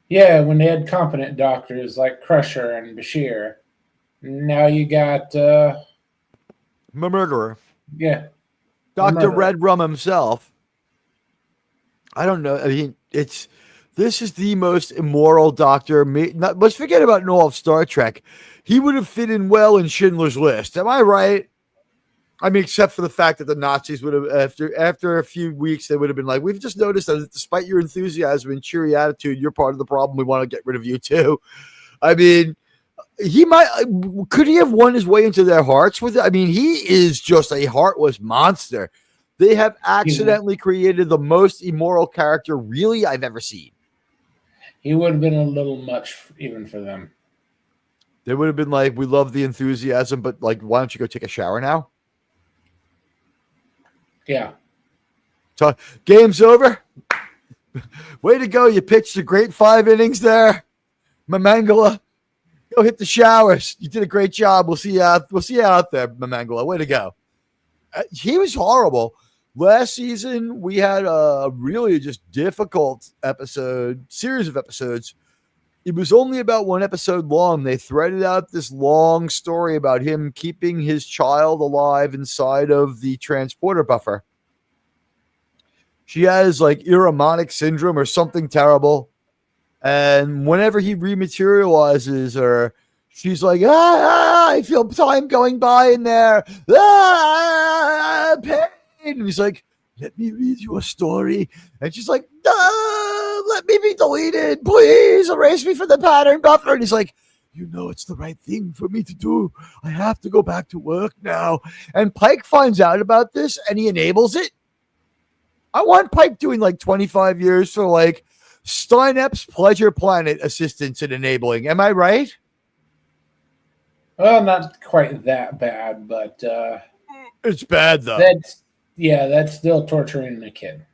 Yeah, when they had competent doctors like Crusher and Bashir. Now you got Murderer. Yeah. Dr. Red Rum himself. I don't know. I mean, this is the most immoral doctor. Let's forget about all of Star Trek. He would have fit in well in Schindler's List. Am I right? I mean, except for the fact that the Nazis would have, after a few weeks, they would have been like, we've just noticed that despite your enthusiasm and cheery attitude, you're part of the problem. We want to get rid of you too. I mean, could he have won his way into their hearts with it? I mean, he is just a heartless monster. They have accidentally created the most immoral character really I've ever seen. He would have been a little much even for them. They would have been like, we love the enthusiasm, but like, why don't you go take a shower now? Yeah. So, game's over. Way to go. You pitched a great 5 innings there. Mamangala. Go hit the showers. You did a great job. We'll see you out. We'll see you out there, Mamangala. Way to go. He was horrible. Last season, we had a really just difficult series of episodes. It was only about 1 episode long. They threaded out this long story about him keeping his child alive inside of the transporter buffer. She has like Irumonic syndrome or something terrible. And whenever he rematerializes her, she's like, I feel time going by in there. Pain. And he's like, let me read you a story. And she's like, let me be deleted. Please erase me from the pattern buffer. And he's like, you know, it's the right thing for me to do. I have to go back to work now. And Pike finds out about this and he enables it. I want Pike doing like 25 years for like Steinep's Pleasure Planet assistance and enabling. Am I right? Well, not quite that bad, but it's bad though. That's still torturing a kid.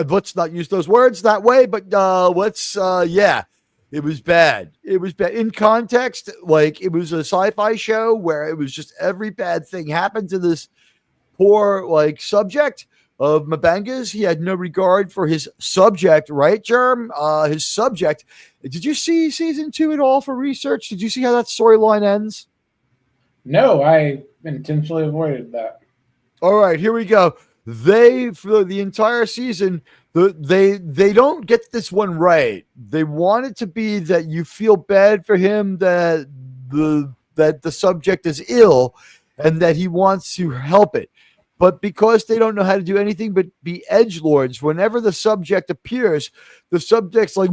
Let's not use those words that way, but it was bad. It was bad in context. Like it was a sci-fi show where it was just every bad thing happened to this poor like subject of Mabanga's. He had no regard for his subject, right, Germ? His subject. Did you see season 2 at all for research? Did you see how that storyline ends? No, I intentionally avoided that. All right, here we go. They, for the entire season, they don't get this one right. They want it to be that you feel bad for him that the subject is ill and that he wants to help it. But because they don't know how to do anything but be edgelords, whenever the subject appears, the subject's like,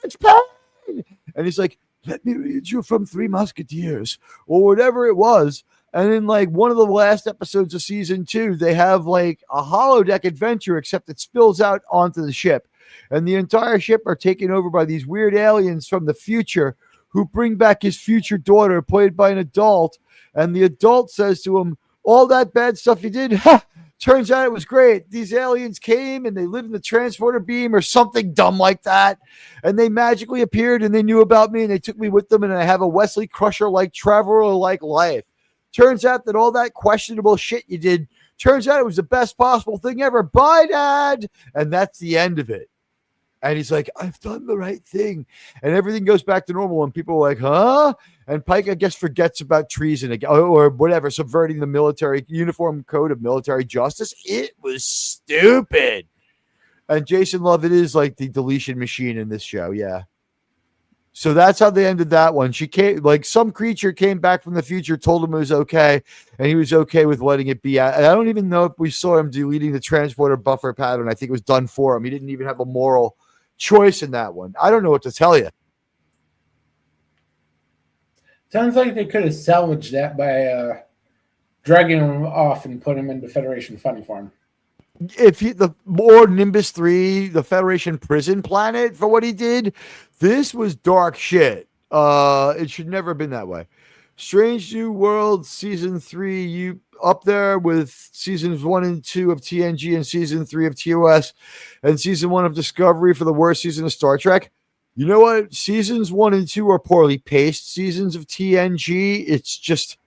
it's pain. And he's like, let me read you from 3 Musketeers or whatever it was. And in like one of the last episodes of season 2, they have like a holodeck adventure, except it spills out onto the ship. And the entire ship are taken over by these weird aliens from the future who bring back his future daughter, played by an adult. And the adult says to him, all that bad stuff you did, turns out it was great. These aliens came and they lived in the transporter beam or something dumb like that. And they magically appeared and they knew about me and they took me with them. And I have a Wesley Crusher-like, Trevor-like life. Turns out that all that questionable shit you did, turns out it was the best possible thing ever. Bye, Dad. And that's the end of it. And he's like, I've done the right thing. And everything goes back to normal. And people are like, huh? And Pike, I guess, forgets about treason again, or whatever, subverting the military uniform code of military justice. It was stupid. And Jason Lovett is like the deletion machine in this show. Yeah. So that's how they ended that one. She came, like some creature came back from the future, told him it was okay, and he was okay with letting it be. I don't even know if we saw him deleting the transporter buffer pattern. I think it was done for him. He didn't even have a moral choice in that one. I don't know what to tell you. Sounds like they could have salvaged that by dragging him off and put him into Federation funny form. If he or Nimbus 3, the Federation prison planet for what he did, this was dark shit. It should never have been that way. Strange New World season 3, you up there with seasons 1 and 2 of TNG and season 3 of TOS and season 1 of Discovery for the worst season of Star Trek. You know what? Seasons 1 and 2 are poorly paced seasons of TNG. It's just,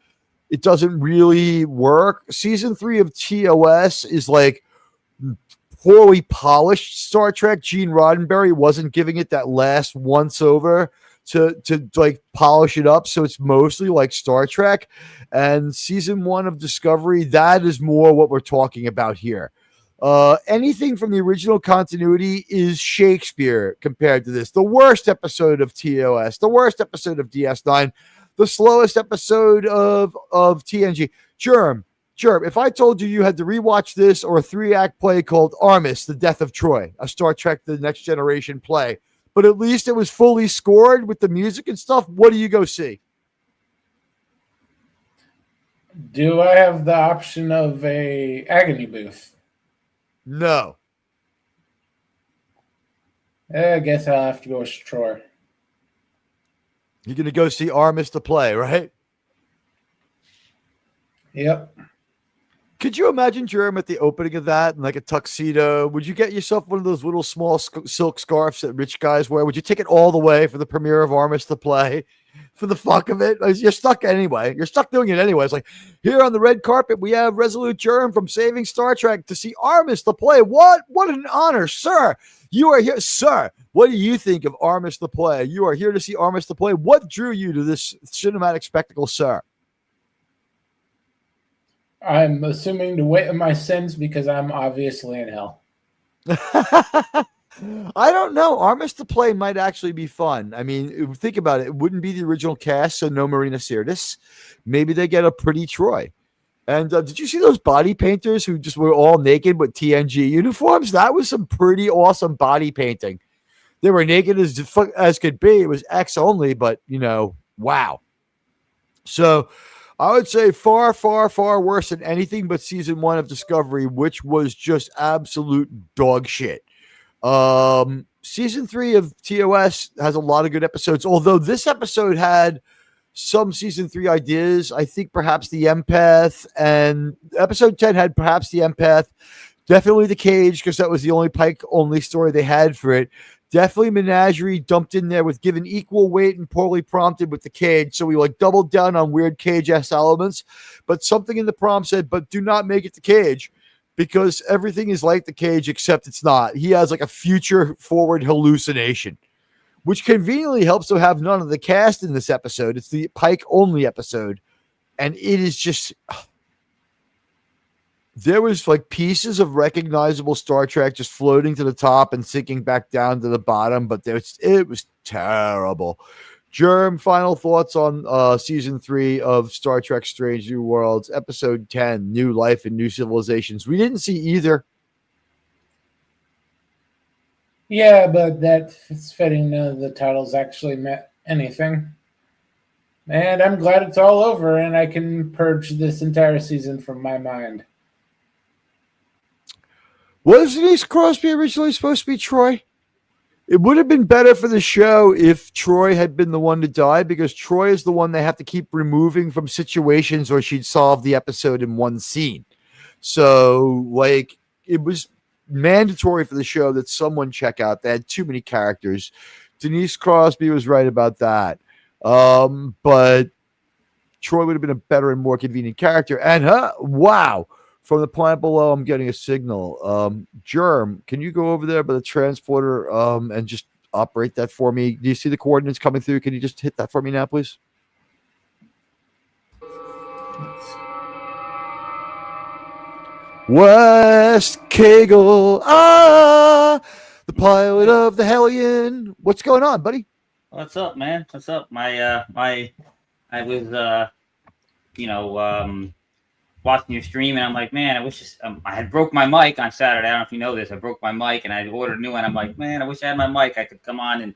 it doesn't really work. Season 3 of TOS is like poorly polished Star Trek. Gene Roddenberry wasn't giving it that last once over to like polish it up, so it's mostly like Star Trek. And season 1 of Discovery, that is more what we're talking about here. Anything from the original continuity is Shakespeare compared to this. The worst episode of TOS, the worst episode of DS9, the slowest episode of TNG. Germ, if I told you you had to rewatch this or a 3-act play called Armis, The Death of Troy, a Star Trek The Next Generation play, but at least it was fully scored with the music and stuff, what do you go see? Do I have the option of a agony booth? No. I guess I'll have to go with Troy. You're going to go see Armis the play, right? Yep. Could you imagine Jerem at the opening of that in like a tuxedo? Would you get yourself one of those little small silk scarves that rich guys wear? Would you take it all the way for the premiere of Armis to Play? For the fuck of it? You're stuck anyway. You're stuck doing it anyway. It's like, here on the red carpet, we have Resolute Jerem from Saving Star Trek to see Armis to Play. What an honor, sir. You are here, sir. What do you think of Armis to Play? You are here to see Armis to Play. What drew you to this cinematic spectacle, sir? I'm assuming the weight of my sins because I'm obviously in hell. I don't know. Armis to Play might actually be fun. I mean, think about it. It wouldn't be the original cast, so no Marina Sirtis. Maybe they get a pretty Troy. And did you see those body painters who just were all naked with TNG uniforms? That was some pretty awesome body painting. They were naked as could be. It was X only, but, wow. So I would say far, far, far worse than anything but season 1 of Discovery, which was just absolute dog shit. Season 3 of TOS has a lot of good episodes, although this episode had some season 3 ideas. I think perhaps the empath, and episode 10 had perhaps the empath, definitely the cage, because that was the only Pike only story they had for it. Definitely Menagerie dumped in there with given equal weight and poorly prompted with the cage. So we doubled down on weird cage-ass elements, but something in the prompt said, but do not make it the cage, because everything is like the cage except it's not. He has a future forward hallucination, which conveniently helps to have none of the cast in this episode. It's the Pike only episode. And it is just, there was pieces of recognizable Star Trek just floating to the top and sinking back down to the bottom, but it was terrible. Germ, final thoughts on season 3 of Star Trek Strange New Worlds, episode 10, New Life and New Civilizations. We didn't see either. Yeah, but it's fitting none of the titles actually meant anything. And I'm glad it's all over and I can purge this entire season from my mind. Was Denise Crosby originally supposed to be Troy? It would have been better for the show if Troy had been the one to die, because Troy is the one they have to keep removing from situations or she'd solve the episode in one scene. So, it was mandatory for the show that someone check out. They had too many characters. Denise Crosby was right about that. But Troy would have been a better and more convenient character. And wow. From the planet below, I'm getting a signal. Germ, can you go over there by the transporter and just operate that for me? Do you see the coordinates coming through? Can you just hit that for me now, please? West Kegel, the pilot of the Hellion. What's going on, buddy? What's up, man? What's up? I was, watching your stream, and I'm like, man, I wish I had broke my mic on Saturday. I don't know if you know this. I broke my mic, and I ordered a new one. I'm like, man, I wish I had my mic. I could come on and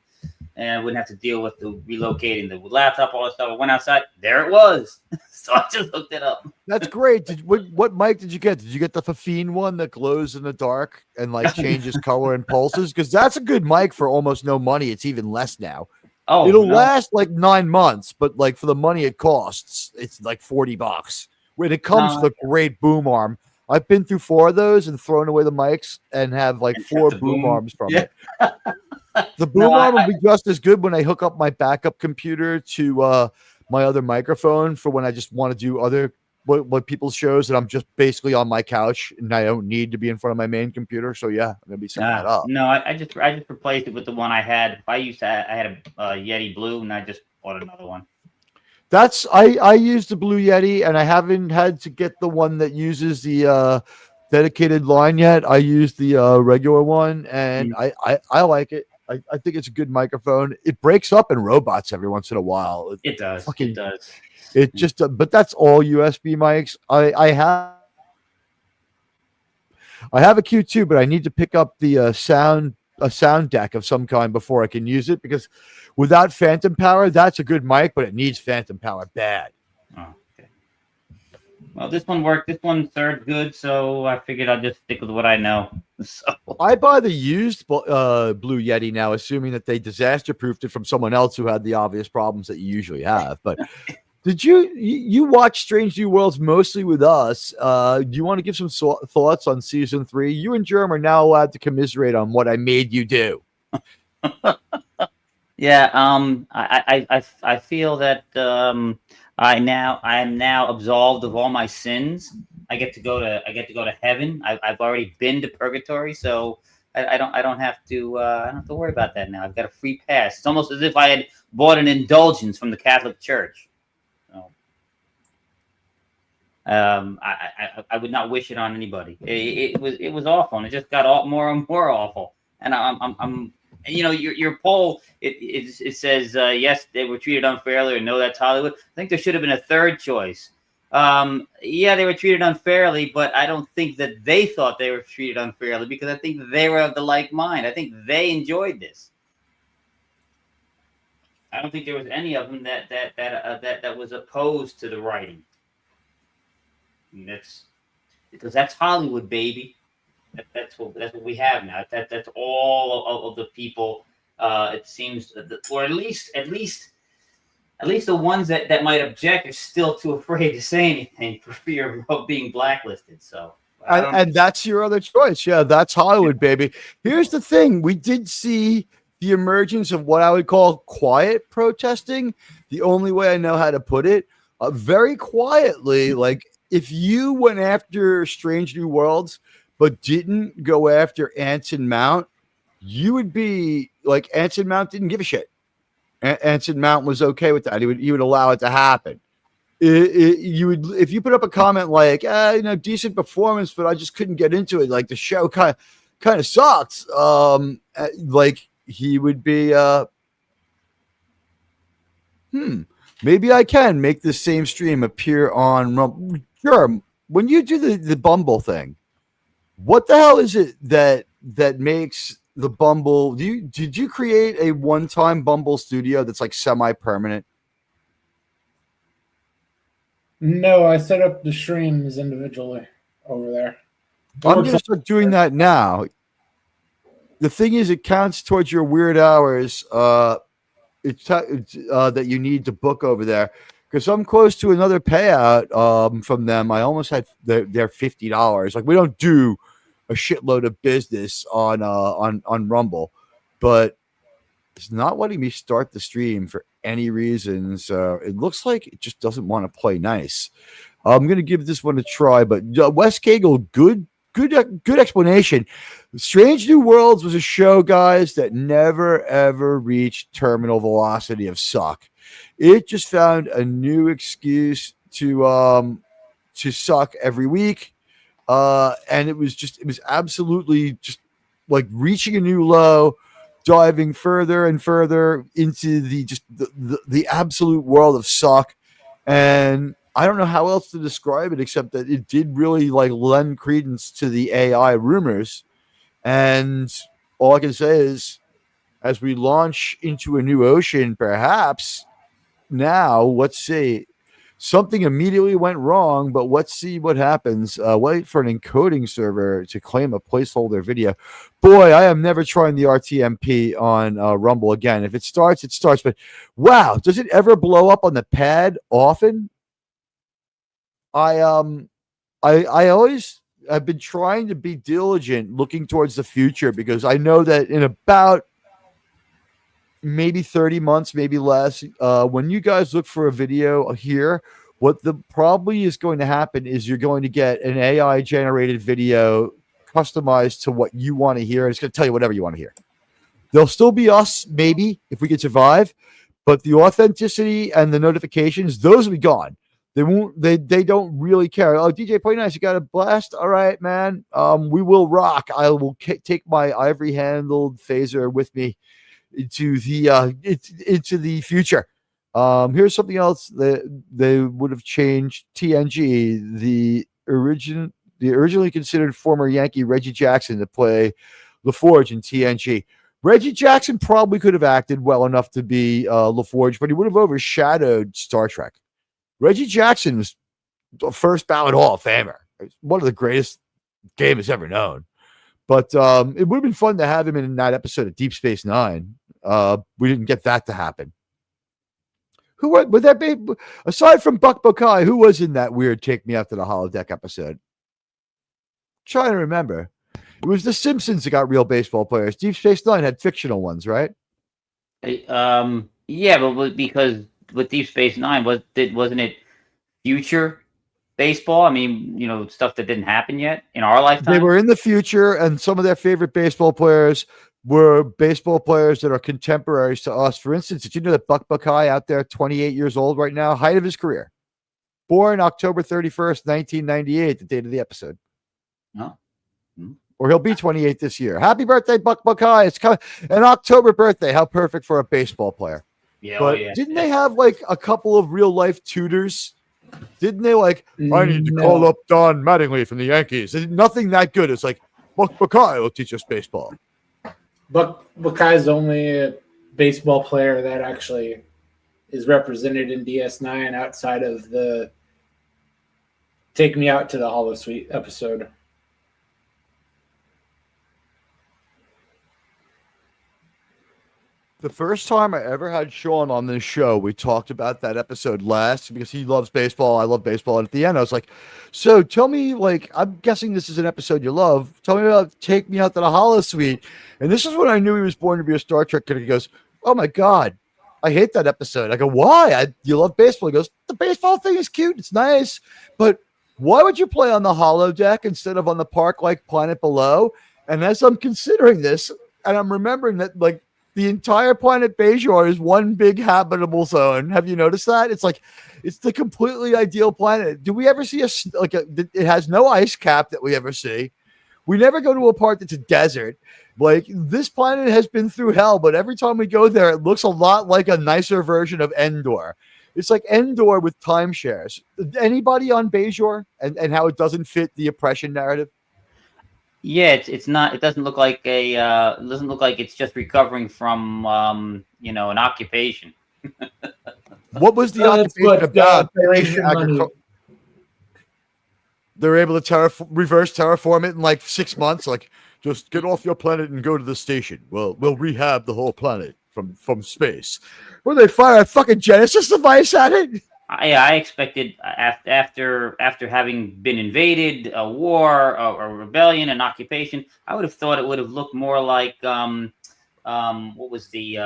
I wouldn't have to deal with the relocating the laptop, all that stuff. I went outside. There it was. So I just hooked it up. That's great. What mic did you get? Did you get the Fafine one that glows in the dark and changes color and pulses? Because that's a good mic for almost no money. It's even less now. Oh, it'll last 9 months, but for the money it costs, it's $40. When it comes to the great boom arm, I've been through 4 of those and thrown away the mics and have 4 boom arms from it. The boom arm will be just as good when I hook up my backup computer to my other microphone for when I just want to do other what people's shows and I'm just basically on my couch and I don't need to be in front of my main computer. So yeah, I'm gonna be setting that up. No, I just replaced it with the one I had. I had a Yeti Blue and I just bought another one. I use the Blue Yeti, and I haven't had to get the one that uses the dedicated line yet. I use the regular one, and I like it. I think it's a good microphone. It breaks up in robots every once in a while. It does. It does. It just, but that's all USB mics. I have a Q2, but I need to pick up the sound deck of some kind before I can use it, because without phantom power, that's a good mic, but it needs phantom power bad. Oh, okay. Well, this one worked. This one served good, so I figured I'll just stick with what I know. So I buy the used Blue Yeti now, assuming that they disaster-proofed it from someone else who had the obvious problems that you usually have. But Did you watch Strange New Worlds mostly with us? Do you want to give some thoughts on season 3? You and Jerm are now allowed to commiserate on what I made you do. Yeah, I feel that I am now absolved of all my sins. I get to go to heaven. I've already been to purgatory, so I don't have to worry about that now. I've got a free pass. It's almost as if I had bought an indulgence from the Catholic Church. So, I would not wish it on anybody. It was awful, and it just got more and more awful. And I'm your poll it says yes, they were treated unfairly, or no, that's Hollywood. I think there should have been a third choice. Yeah, they were treated unfairly, but I don't think that they thought they were treated unfairly, because I think they were of the like mind. I think they enjoyed this. I don't think there was any of them that was opposed to the writing. And that's Hollywood, baby. That's what we have now. That's all of the people. It seems, or at least the ones that might object are still too afraid to say anything for fear of being blacklisted. So, and that's your other choice. Yeah, that's Hollywood, baby. Here's the thing: we did see the emergence of what I would call quiet protesting. The only way I know how to put it, very quietly. Like, if you went after Strange New Worlds but didn't go after Anson Mount, you would be like, Anson Mount didn't give a shit. Anson Mount was okay with that. He would allow it to happen. You would, if you put up a comment like, decent performance, but I just couldn't get into it. Like, the show kind of sucks. Like, he would be, maybe I can make the same stream appear on Rumble. Sure. When you do the Bumble thing, what the hell is it that makes the Bumble? Did you create a one-time Bumble studio that's like semi-permanent? No, I set up the streams individually over there. I'm going to start doing that now. The thing is, it counts towards your weird hours. It's that you need to book over there, because I'm close to another payout from them. I almost had their $50. Like, we don't do a shitload of business on Rumble, but it's not letting me start the stream for any reason. So it looks like it just doesn't want to play nice. I'm going to give this one a try, but Wes Cagle, good explanation. Strange New Worlds was a show, guys, that never ever reached terminal velocity of suck. It just found a new excuse to suck every week. And it was absolutely just like reaching a new low, diving further and further into the absolute world of suck. And I don't know how else to describe it, except that it did really like lend credence to the AI rumors. And all I can say is, as we launch into a new ocean, perhaps now, let's see. Something immediately went wrong, but let's see what happens. Wait for an encoding server to claim a placeholder video. Boy, I am never trying the RTMP on Rumble again. If it starts, it starts. But wow, does it ever blow up on the pad often? I've been trying to be diligent looking towards the future, because I know that in about maybe 30 months, maybe less, when you guys look for a video here, what probably is going to happen is you're going to get an AI generated video customized to what you want to hear. It's going to tell you whatever you want to hear. There'll still be us, maybe, if we can survive, but the authenticity and the notifications, those will be gone. They won't. They don't really care. Oh, DJ Play Nice, you got a blast. All right, man. We will rock. I will take my ivory handled phaser with me into the future. Here's something else that they would have changed. TNG, the originally considered former Yankee Reggie Jackson to play LaForge in TNG. Reggie Jackson probably could have acted well enough to be LaForge, but he would have overshadowed Star Trek. Reggie Jackson was a first ballot Hall of Famer. One of the greatest game has ever known. But it would have been fun to have him in that episode of Deep Space Nine. We didn't get that to happen. Who would that be? Aside from Buck Buckeye, who was in that weird Take Me Out to the Holodeck episode? Trying to remember. It was The Simpsons that got real baseball players. Deep Space Nine had fictional ones, right? Yeah, but because with Deep Space Nine, wasn't it future baseball? I mean, stuff that didn't happen yet in our lifetime. They were in the future, and some of their favorite baseball players were baseball players that are contemporaries to us. For instance, did you know that Buck Buckeye out there, 28 years old right now, height of his career, born October 31st, 1998, the date of the episode. No. Or he'll be 28 this year. Happy birthday, Buck Buckeye. It's coming an October birthday. How perfect for a baseball player. Yeah, but didn't they have like a couple of real life tutors? Didn't they like, I need to call up Don Mattingly from the Yankees? Nothing that good. It's like, Buck Buckeye will teach us baseball. Buck Buckeye's the only baseball player that actually is represented in DS9 outside of the Take Me Out to the Hollow Suite episode. The first time I ever had Sean on this show, we talked about that episode last because he loves baseball. I love baseball. And at the end, I was like, so tell me, like, I'm guessing this is an episode you love. Tell me about Take Me Out to the Hollow Suite. And this is when I knew he was born to be a Star Trek kid. He goes, oh my God, I hate that episode. I go, why? You love baseball. He goes, the baseball thing is cute. It's nice. But why would you play on the holodeck instead of on the park-like planet below? And as I'm considering this, and I'm remembering that, like, the entire planet Bajor is one big habitable zone. Have you noticed that? It's like, it's the completely ideal planet. Do we ever see it has no ice cap that we ever see. We never go to a part that's a desert. Like, this planet has been through hell, but every time we go there, it looks a lot like a nicer version of Endor. It's like Endor with timeshares. Anybody on Bajor and how it doesn't fit the oppression narrative? Yeah, it's not. It doesn't look like it doesn't look like it's just recovering from an occupation. What was the occupation about? They're able to reverse terraform it in like 6 months. Like, just get off your planet and go to the station. Well, we'll rehab the whole planet from space. Will they fire a fucking Genesis device at it? I expected after having been invaded, a war, a rebellion, an occupation, I would have thought it would have looked more like what was the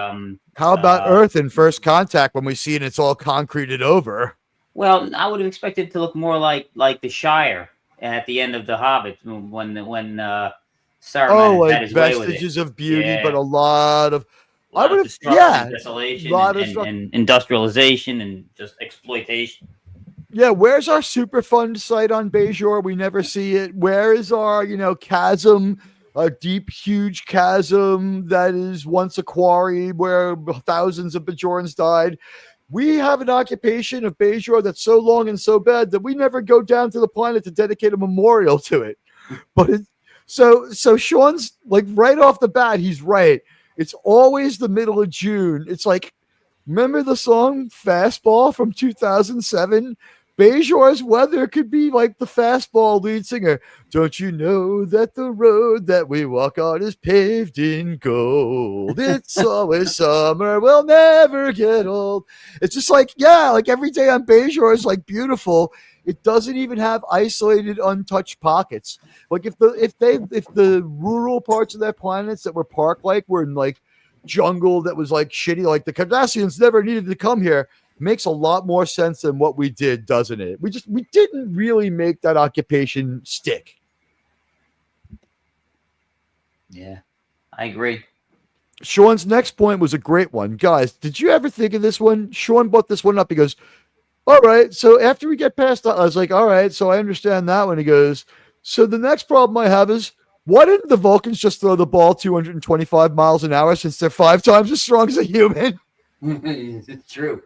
how about Earth in First Contact when we see it, it's all concreted over? Well, I would have expected it to look more like the Shire at the end of The Hobbit when Saruman had his way with it. Vestiges of beauty, but a lot of desolation, and industrialization and just exploitation. Yeah, where's our Superfund site on Bajor? We never see it. Where is our, chasm, a deep, huge chasm that is once a quarry where thousands of Bajorans died? We have an occupation of Bajor that's so long and so bad that we never go down to the planet to dedicate a memorial to it. But so Sean's like right off the bat, he's right. It's always the middle of June. It's like, remember the song Fastball from 2007? Bajor's weather could be like the Fastball lead singer. Don't you know that the road that we walk on is paved in gold? It's always summer. We'll never get old. It's just like, like every day on Bajor is like beautiful. It doesn't even have isolated, untouched pockets. Like if the rural parts of their planets that were park-like were in like jungle that was like shitty, like the Cardassians never needed to come here, makes a lot more sense than what we did, doesn't it? We didn't really make that occupation stick. Yeah, I agree. Sean's next point was a great one. Guys, did you ever think of this one? Sean brought this one up. He goes, all right, so after we get past that, I was like, all right, so I understand that one. He goes, so the next problem I have is, why didn't the Vulcans just throw the ball 225 miles an hour since they're 5 times as strong as a human? It's true.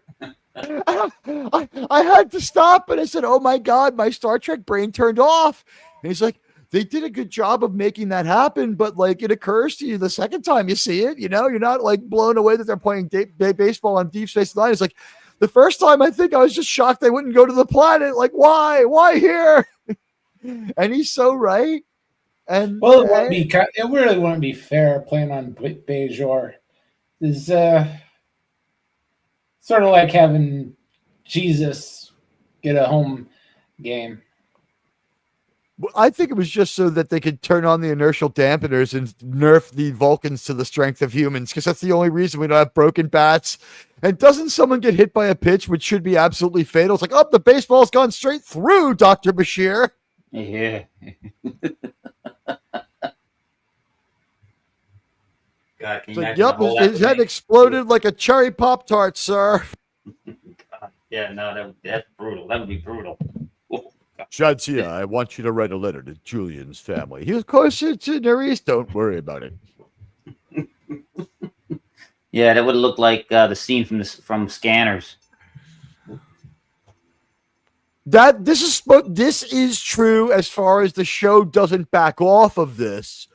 I had to stop, and I said, oh my God, my Star Trek brain turned off. And he's like, they did a good job of making that happen, but like it occurs to you the second time you see it, you're not like blown away that they're playing baseball on Deep Space Nine. It's like the first time I think I was just shocked they wouldn't go to the planet. Like, why here? And he's so right. And it really wouldn't be fair playing on Bajor. It's Sort of like having Jesus get a home game. I think it was just so that they could turn on the inertial dampeners and nerf the Vulcans to the strength of humans, because that's the only reason we don't have broken bats. And doesn't someone get hit by a pitch which should be absolutely fatal? It's like, oh, the baseball's gone straight through, Dr. Bashir. Yeah. God, can you Like, imagine the yep, whole his head episode? exploded like a cherry Pop Tart, sir. God. Yeah, no, that's brutal. That would be brutal. Jadzia, I want you to write a letter to Julian's family. He, of course, it's in Near East. Don't worry about it. Yeah, that would look like the scene from Scanners. This is true as far as the show doesn't back off of this.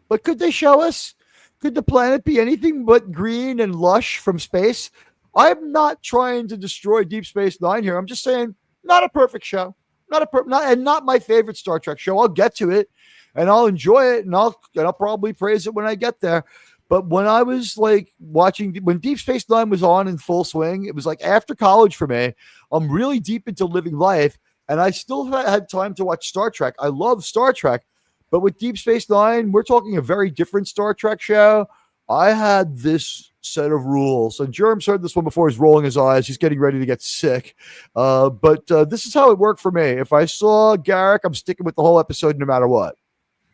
But could they show us? Could the planet be anything but green and lush from space? I'm not trying to destroy Deep Space Nine here. I'm just saying, not a perfect show. Not my favorite Star Trek show. I'll get to it and I'll enjoy it and I'll probably praise it when I get there. But when I was like watching, when Deep Space Nine was on in full swing, it was like after college for me. I'm really deep into living life and I still had time to watch Star Trek. I love Star Trek, but with Deep Space Nine, we're talking a very different Star Trek show. I had this set of rules, and Jerem's heard this one before. He's rolling his eyes. He's getting ready to get sick. But this is how it worked for me. If I saw Garrick, I'm sticking with the whole episode no matter what.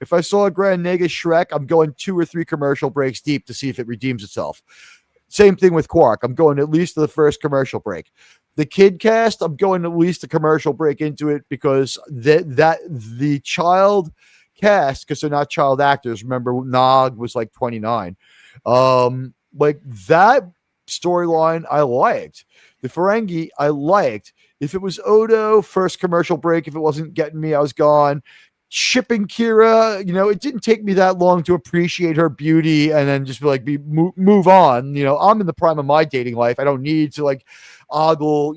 If I saw a Grand Nagus Shrek, I'm going 2 or 3 commercial breaks deep to see if it redeems itself. Same thing with Quark. I'm going at least to the first commercial break. The Kid Cast, I'm going at least a commercial break into it because the child cast, because they're not child actors. Remember, Nog was like 29. Like that storyline, I liked. The Ferengi, I liked. If it was Odo, first commercial break. If it wasn't getting me, I was gone. Shipping Kira, it didn't take me that long to appreciate her beauty and then just move on. I'm in the prime of my dating life. I don't need to ogle,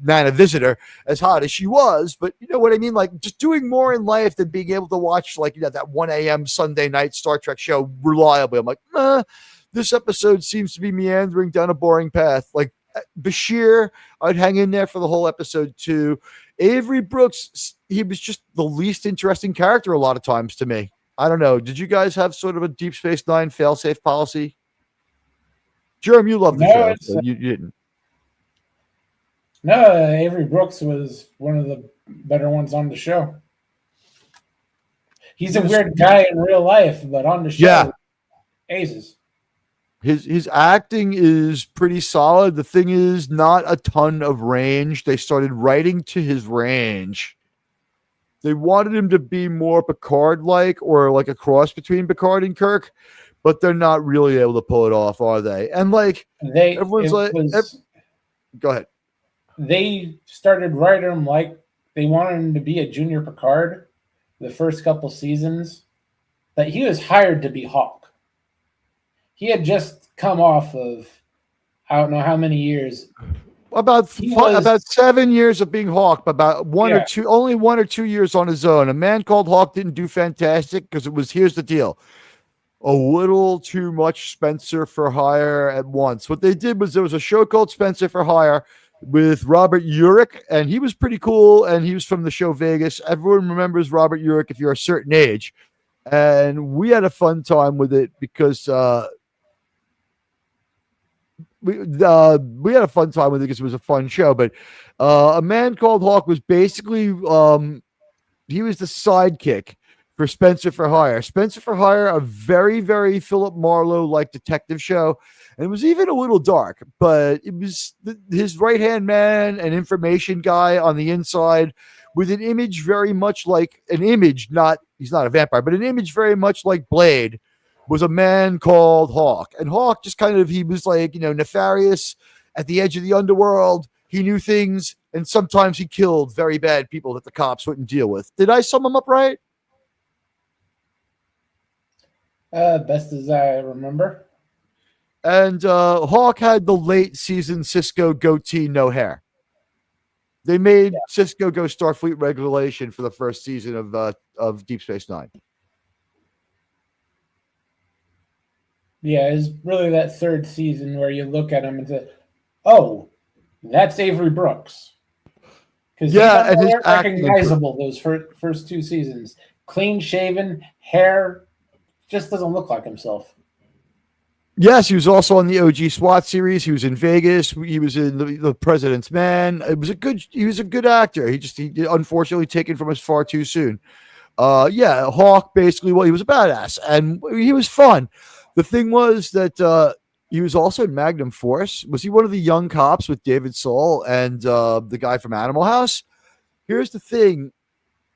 Nana Visitor as hot as she was, but you know what I mean? Like just doing more in life than being able to watch that 1 a.m. Sunday night Star Trek show reliably. I'm like, this episode seems to be meandering down a boring path. Like Bashir, I'd hang in there for the whole episode too. Avery Brooks, he was just the least interesting character a lot of times to me. I don't know. Did you guys have sort of a Deep Space Nine fail-safe policy? Jerem, you love the show. So you didn't. No, Avery Brooks was one of the better ones on the show. He's a weird guy in real life, but on the show, aces. His acting is pretty solid. The thing is, not a ton of range. They started writing to his range. They wanted him to be more Picard-like or like a cross between Picard and Kirk, but they're not really able to pull it off, are they? And everyone's go ahead. They started writing him like they wanted him to be a junior Picard the first couple seasons, but he was hired to be Hawk. He had just come off of I don't know how many years. About 7 years of being Hawk, about only 1 or 2 years on his own. A Man Called Hawk didn't do fantastic because here's the deal. A little too much Spencer for Hire at once. What they did was there was a show called Spencer for Hire with Robert Urich, and he was pretty cool, and he was from the show Vegas. Everyone remembers Robert Urich if you're a certain age. And we had a fun time with it because we had a fun time with it because it was a fun show. But A Man Called Hawk was basically he was the sidekick for Spencer for Hire. Spencer for Hire, a very, very Philip Marlowe-like detective show. And it was even a little dark, but it was his right-hand man, an information guy on the inside with an image very much like he's not a vampire, but an image very much like Blade, was A Man Called Hawk. And Hawk just he was nefarious at the edge of the underworld. He knew things, and sometimes he killed very bad people that the cops wouldn't deal with. Did I sum him up right? Best as I remember. And Hawk had the late season Cisco goatee, no hair. They made Cisco go Starfleet regulation for the first season of Deep Space Nine. Yeah, it's really that third season where you look at him and say, oh, that's Avery Brooks. Because Yeah, and he's his acting unrecognizable those first 2 seasons. Clean shaven, hair, just doesn't look like himself. Yes, he was also on the OG SWAT series. He was in Vegas. He was in the President's Man. He was a good actor. He unfortunately taken from us far too soon. Yeah, Hawk basically, well, he was a badass and he was fun. The thing was that he was also in Magnum Force. Was he one of the young cops with David Soul and the guy from Animal House? Here's the thing.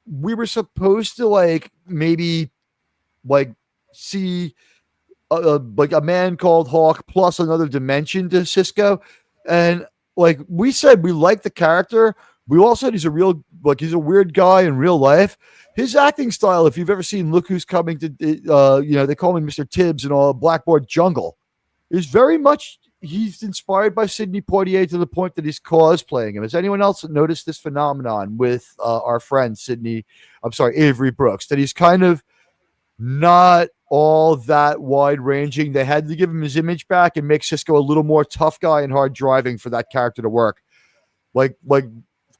We were supposed to maybe see like a man called Hawk plus another dimension to Cisco. And like we said, we like the character. We all said he's a weird guy in real life. His acting style, if you've ever seen Look Who's Coming to, they call me Mr. Tibbs and all Blackboard Jungle, is very much, he's inspired by Sidney Poitier to the point that he's cosplaying him. Has anyone else noticed this phenomenon with our friend Avery Brooks, that he's kind of not all that wide ranging? They had to give him his image back and make Cisco a little more tough guy and hard driving for that character to work. Like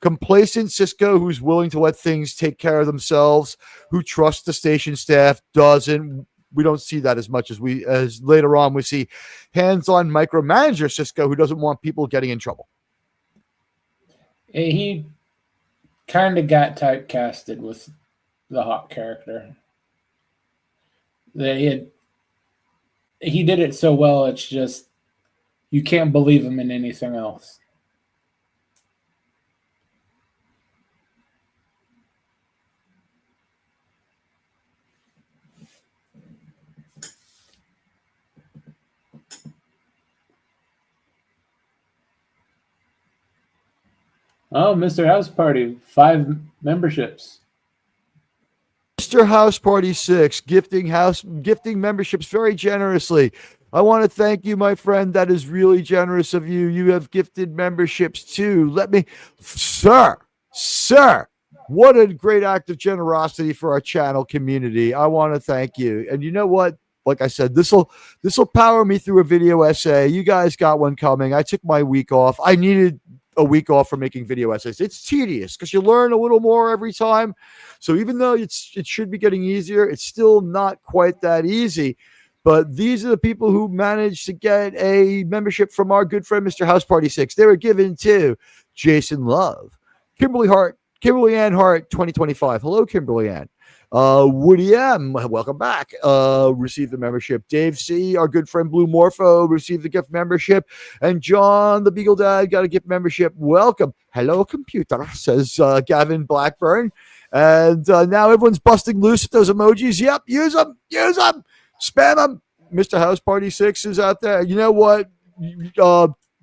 complacent Cisco, who's willing to let things take care of themselves, who trusts the station staff, doesn't. We don't see that as much as later on we see hands-on micromanager Cisco, who doesn't want people getting in trouble. He kind of got typecasted with the Hawk character. He did it so well, it's just you can't believe him in anything else. Oh, Mr. House Party, 5 memberships. Mr. House Party 6 gifting memberships very generously. I want to thank you, my friend. That is really generous of you. You have gifted memberships too. Sir, what a great act of generosity for our channel community. I want to thank you. And you know what? Like I said, this will power me through a video essay. You guys got one coming. I took my week off. I needed a week off from making video essays. It's tedious because you learn a little more every time. So even though it should be getting easier, it's still not quite that easy. But these are the people who managed to get a membership from our good friend, Mr. House Party 6. They were given to Jason Love, Kimberly Ann Hart, 2025. Hello, Kimberly Ann. Woody M, welcome back. Received the membership. Dave C, our good friend Blue Morpho, received the gift membership. And John, the Beagle Dad, got a gift membership. Welcome. Hello, computer, says Gavin Blackburn. And now everyone's busting loose with those emojis. Yep, use them, spam them. Mr. House Party 6 is out there. You know what?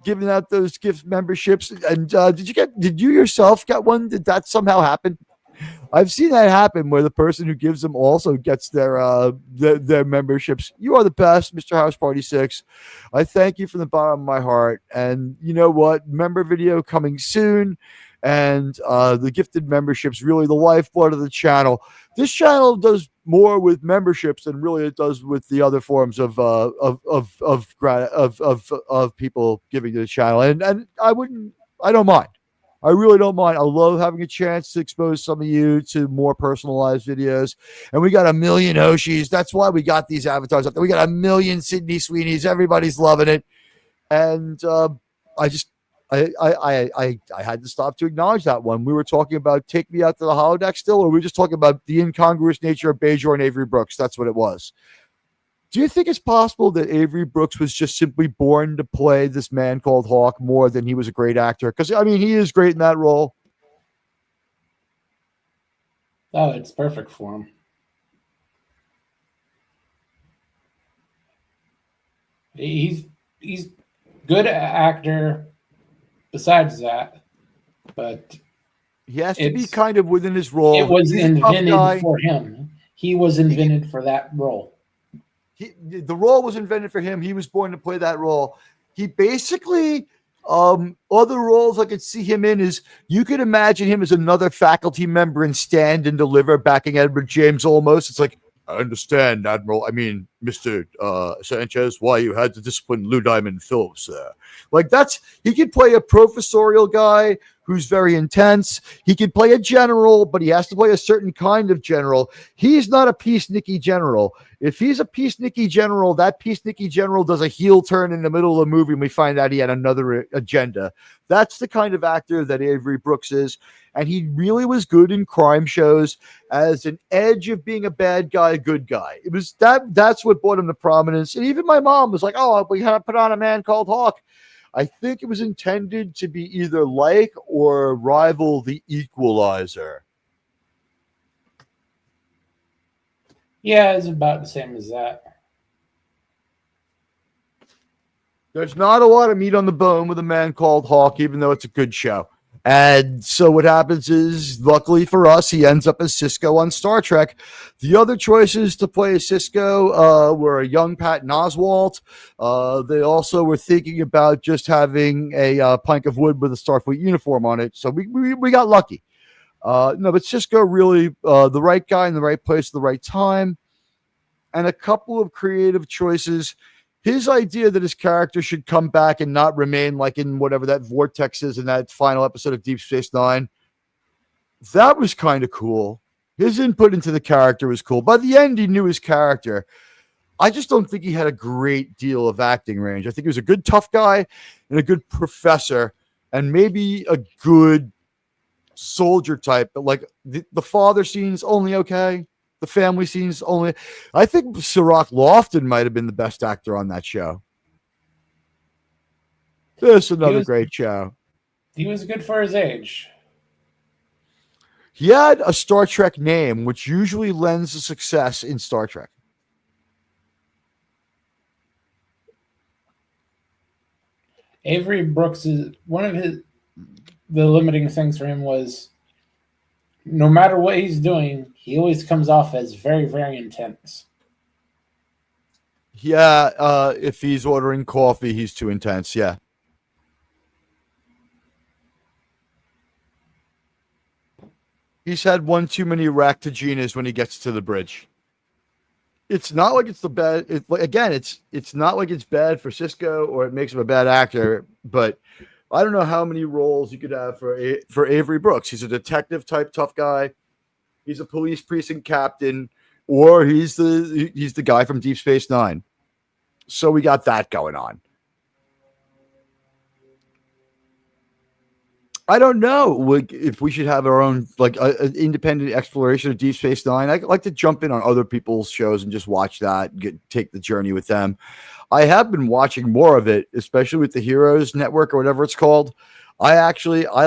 Giving out those gift memberships. And did you yourself get one? Did that somehow happen? I've seen that happen where the person who gives them also gets their memberships. You are the best, Mr. House Party 6. I thank you from the bottom of my heart. And you know what? Member video coming soon. And the gifted memberships, really the lifeblood of the channel. This channel does more with memberships than really it does with the other forms of people giving to the channel. And I don't mind. I really don't mind. I love having a chance to expose some of you to more personalized videos. And we got 1 million Hoshis. That's why we got these avatars up there. We got 1 million Sydney Sweeneys. Everybody's loving it. And I had to stop to acknowledge that one. We were talking about Take Me Out to the Holodeck still, or we were just talking about the incongruous nature of Bajor and Avery Brooks. That's what it was. Do you think it's possible that Avery Brooks was just simply born to play this man called Hawk more than he was a great actor? Because, I mean, he is great in that role. Oh, it's perfect for him. He's good actor besides that, but he has to be kind of within his role. It was invented for him. He was invented for that role. The role was invented for him. He was born to play that role. He basically, other roles I could see him in is, you could imagine him as another faculty member in Stand and Deliver, backing Edward James almost. It's like, I understand, Admiral. I mean, Mr. Sanchez, why you had to discipline Lou Diamond Phillips there. Like he could play a professorial guy who's very intense. He could play a general, but he has to play a certain kind of general. He's not a peacenik general. If he's a peacenik general, that peacenik general does a heel turn in the middle of the movie and we find out he had another agenda. That's the kind of actor that Avery Brooks is. And he really was good in crime shows as an edge of being a bad guy, a good guy. It was that's what brought him to prominence. And even my mom was like, oh, we had to put on A Man Called Hawk. I think it was intended to be either like or rival The Equalizer. Yeah, it's about the same as that. There's not a lot of meat on the bone with A Man Called Hawk, even though it's a good show. And so what happens is, luckily for us, he ends up as Cisco on Star Trek. The other choices to play Cisco were a young Patton Oswalt. They also were thinking about just having a plank of wood with a Starfleet uniform on it. So we got lucky. No, but Cisco really the right guy in the right place at the right time. And a couple of creative choices. His idea that his character should come back and not remain like in whatever that vortex is in that final episode of Deep Space Nine, that was kind of cool. His input into the character was cool. By the end, he knew his character. I just don't think he had a great deal of acting range. I think he was a good tough guy and a good professor and maybe a good soldier type. But like the father scene's only okay. The family scenes only. I think Sirach Lofton might have been the best actor on that show. This is another great show. He was good for his age. He had a Star Trek name, which usually lends to success in Star Trek. Avery Brooks is one of the limiting things for him was no matter what he's doing, he always comes off as very, very intense. Yeah, if he's ordering coffee, he's too intense. Yeah. He's had one too many Ractogenas when he gets to the bridge. It's not like it's the bad. It's not like it's bad for Cisco or it makes him a bad actor, but I don't know how many roles you could have for Avery Brooks. He's a detective type tough guy. He's a police precinct captain, or he's the guy from Deep Space Nine. So we got that going on. I don't know if we should have our own an independent exploration of Deep Space Nine. I'd like to jump in on other people's shows and just watch that, take the journey with them. I have been watching more of it, especially with the Heroes Network or whatever it's called. I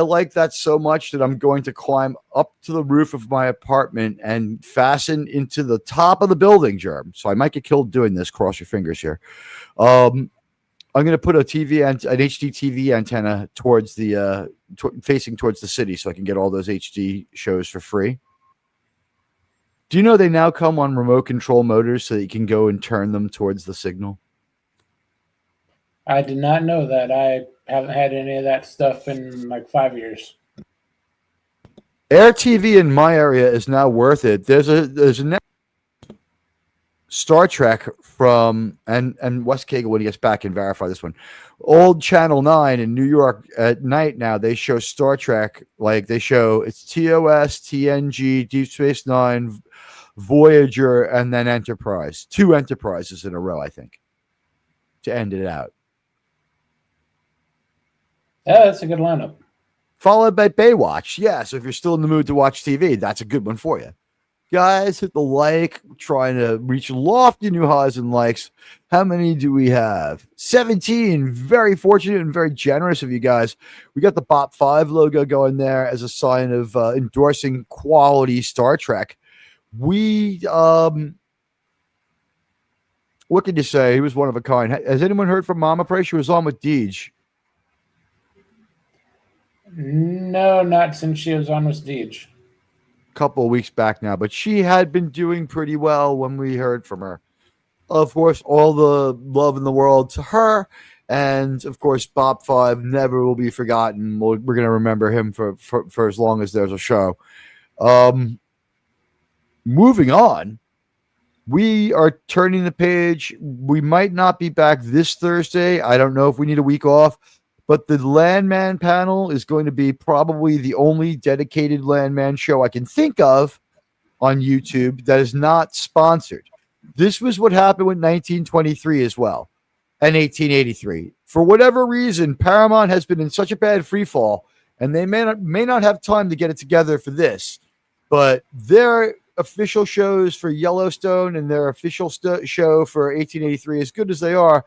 like that so much that I'm going to climb up to the roof of my apartment and fasten into the top of the building, Germ. So I might get killed doing this. Cross your fingers here. I'm going to put an HD TV antenna towards the facing towards the city, so I can get all those HD shows for free. Do you know they now come on remote control motors, so that you can go and turn them towards the signal? I did not know that. I haven't had any of that stuff in like 5 years. Air TV in my area is now worth it. There's a Star Trek from and Wes Kagan, when he gets back, can verify this one. Old Channel 9 in New York at night now, they show Star Trek, like they show it's TOS, TNG, Deep Space Nine, Voyager, and then Enterprise. 2 Enterprises in a row, I think, to end it out. Yeah, that's a good lineup. Followed by Baywatch. Yeah, so if you're still in the mood to watch TV, that's a good one for you. Guys, hit the like. We're trying to reach lofty new highs and likes. How many do we have? 17. Very fortunate and very generous of you guys. We got the Bop 5 logo going there as a sign of endorsing quality Star Trek. We, what can you say? He was one of a kind. Has anyone heard from Mama Pray? She was on with Deej. No, not since she was on with Deej. Couple of weeks back now, but she had been doing pretty well when we heard from her. Of course, all the love in the world to her, and of course, Bob 5 never will be forgotten. We're going to remember him for as long as there's a show. Moving on, we are turning the page. We might not be back this Thursday. I don't know if we need a week off, but the Landman panel is going to be probably the only dedicated Landman show I can think of on YouTube that is not sponsored. This was what happened with 1923 as well, and 1883. For whatever reason, Paramount has been in such a bad free fall, and they may not have time to get it together for this, but their official shows for Yellowstone and their official show for 1883, as good as they are,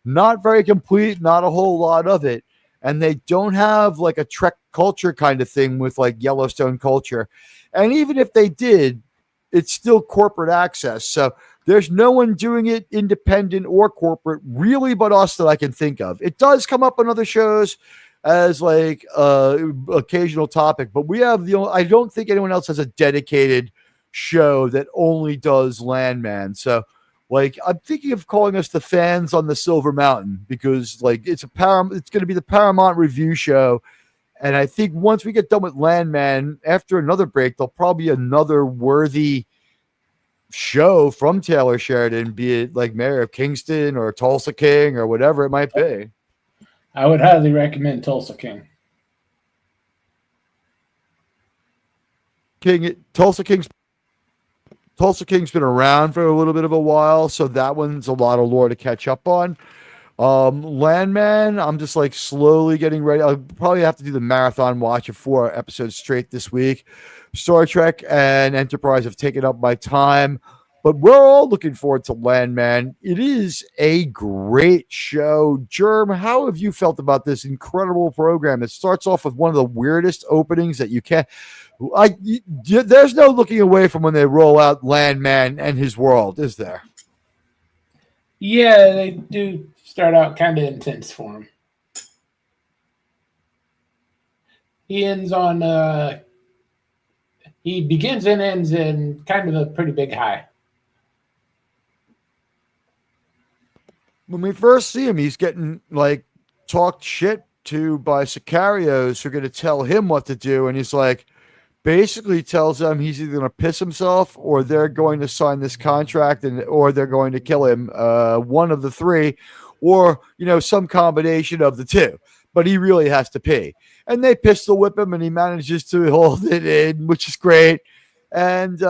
not very complete, not a whole lot of it. And they don't have like a Trek culture kind of thing with like Yellowstone culture. And even if they did, it's still corporate access. So there's no one doing it independent or corporate really but us that I can think of. It does come up on other shows as like occasional topic, but we have I don't think anyone else has a dedicated show that only does Landman. So like I'm thinking of calling us the Fans on the Silver Mountain, because like it's going to be the Paramount review show. And I think once we get done with Landman, after another break, there'll probably be another worthy show from Taylor Sheridan, be it like Mayor of Kingston or Tulsa King or whatever it might be. I would highly recommend Tulsa King. Tulsa King's been around for a little bit of a while, so that one's a lot of lore to catch up on. Landman, I'm just like slowly getting ready. I'll probably have to do the marathon watch of 4 episodes straight this week. Star Trek and Enterprise have taken up my time, but we're all looking forward to Landman. It is a great show. Germ, how have you felt about this incredible program? It starts off with one of the weirdest openings that you can. There's no looking away from when they roll out Landman and his world, is there? Yeah, they do start out kind of intense for him. He ends on he begins and ends in kind of a pretty big high. When we first see him, he's getting like talked shit to by sicarios who are going to tell him what to do, and he's like, basically tells them he's either going to piss himself or they're going to sign this contract or they're going to kill him. One of the three, or, some combination of the two, but he really has to pee. And they pistol whip him and he manages to hold it in, which is great. And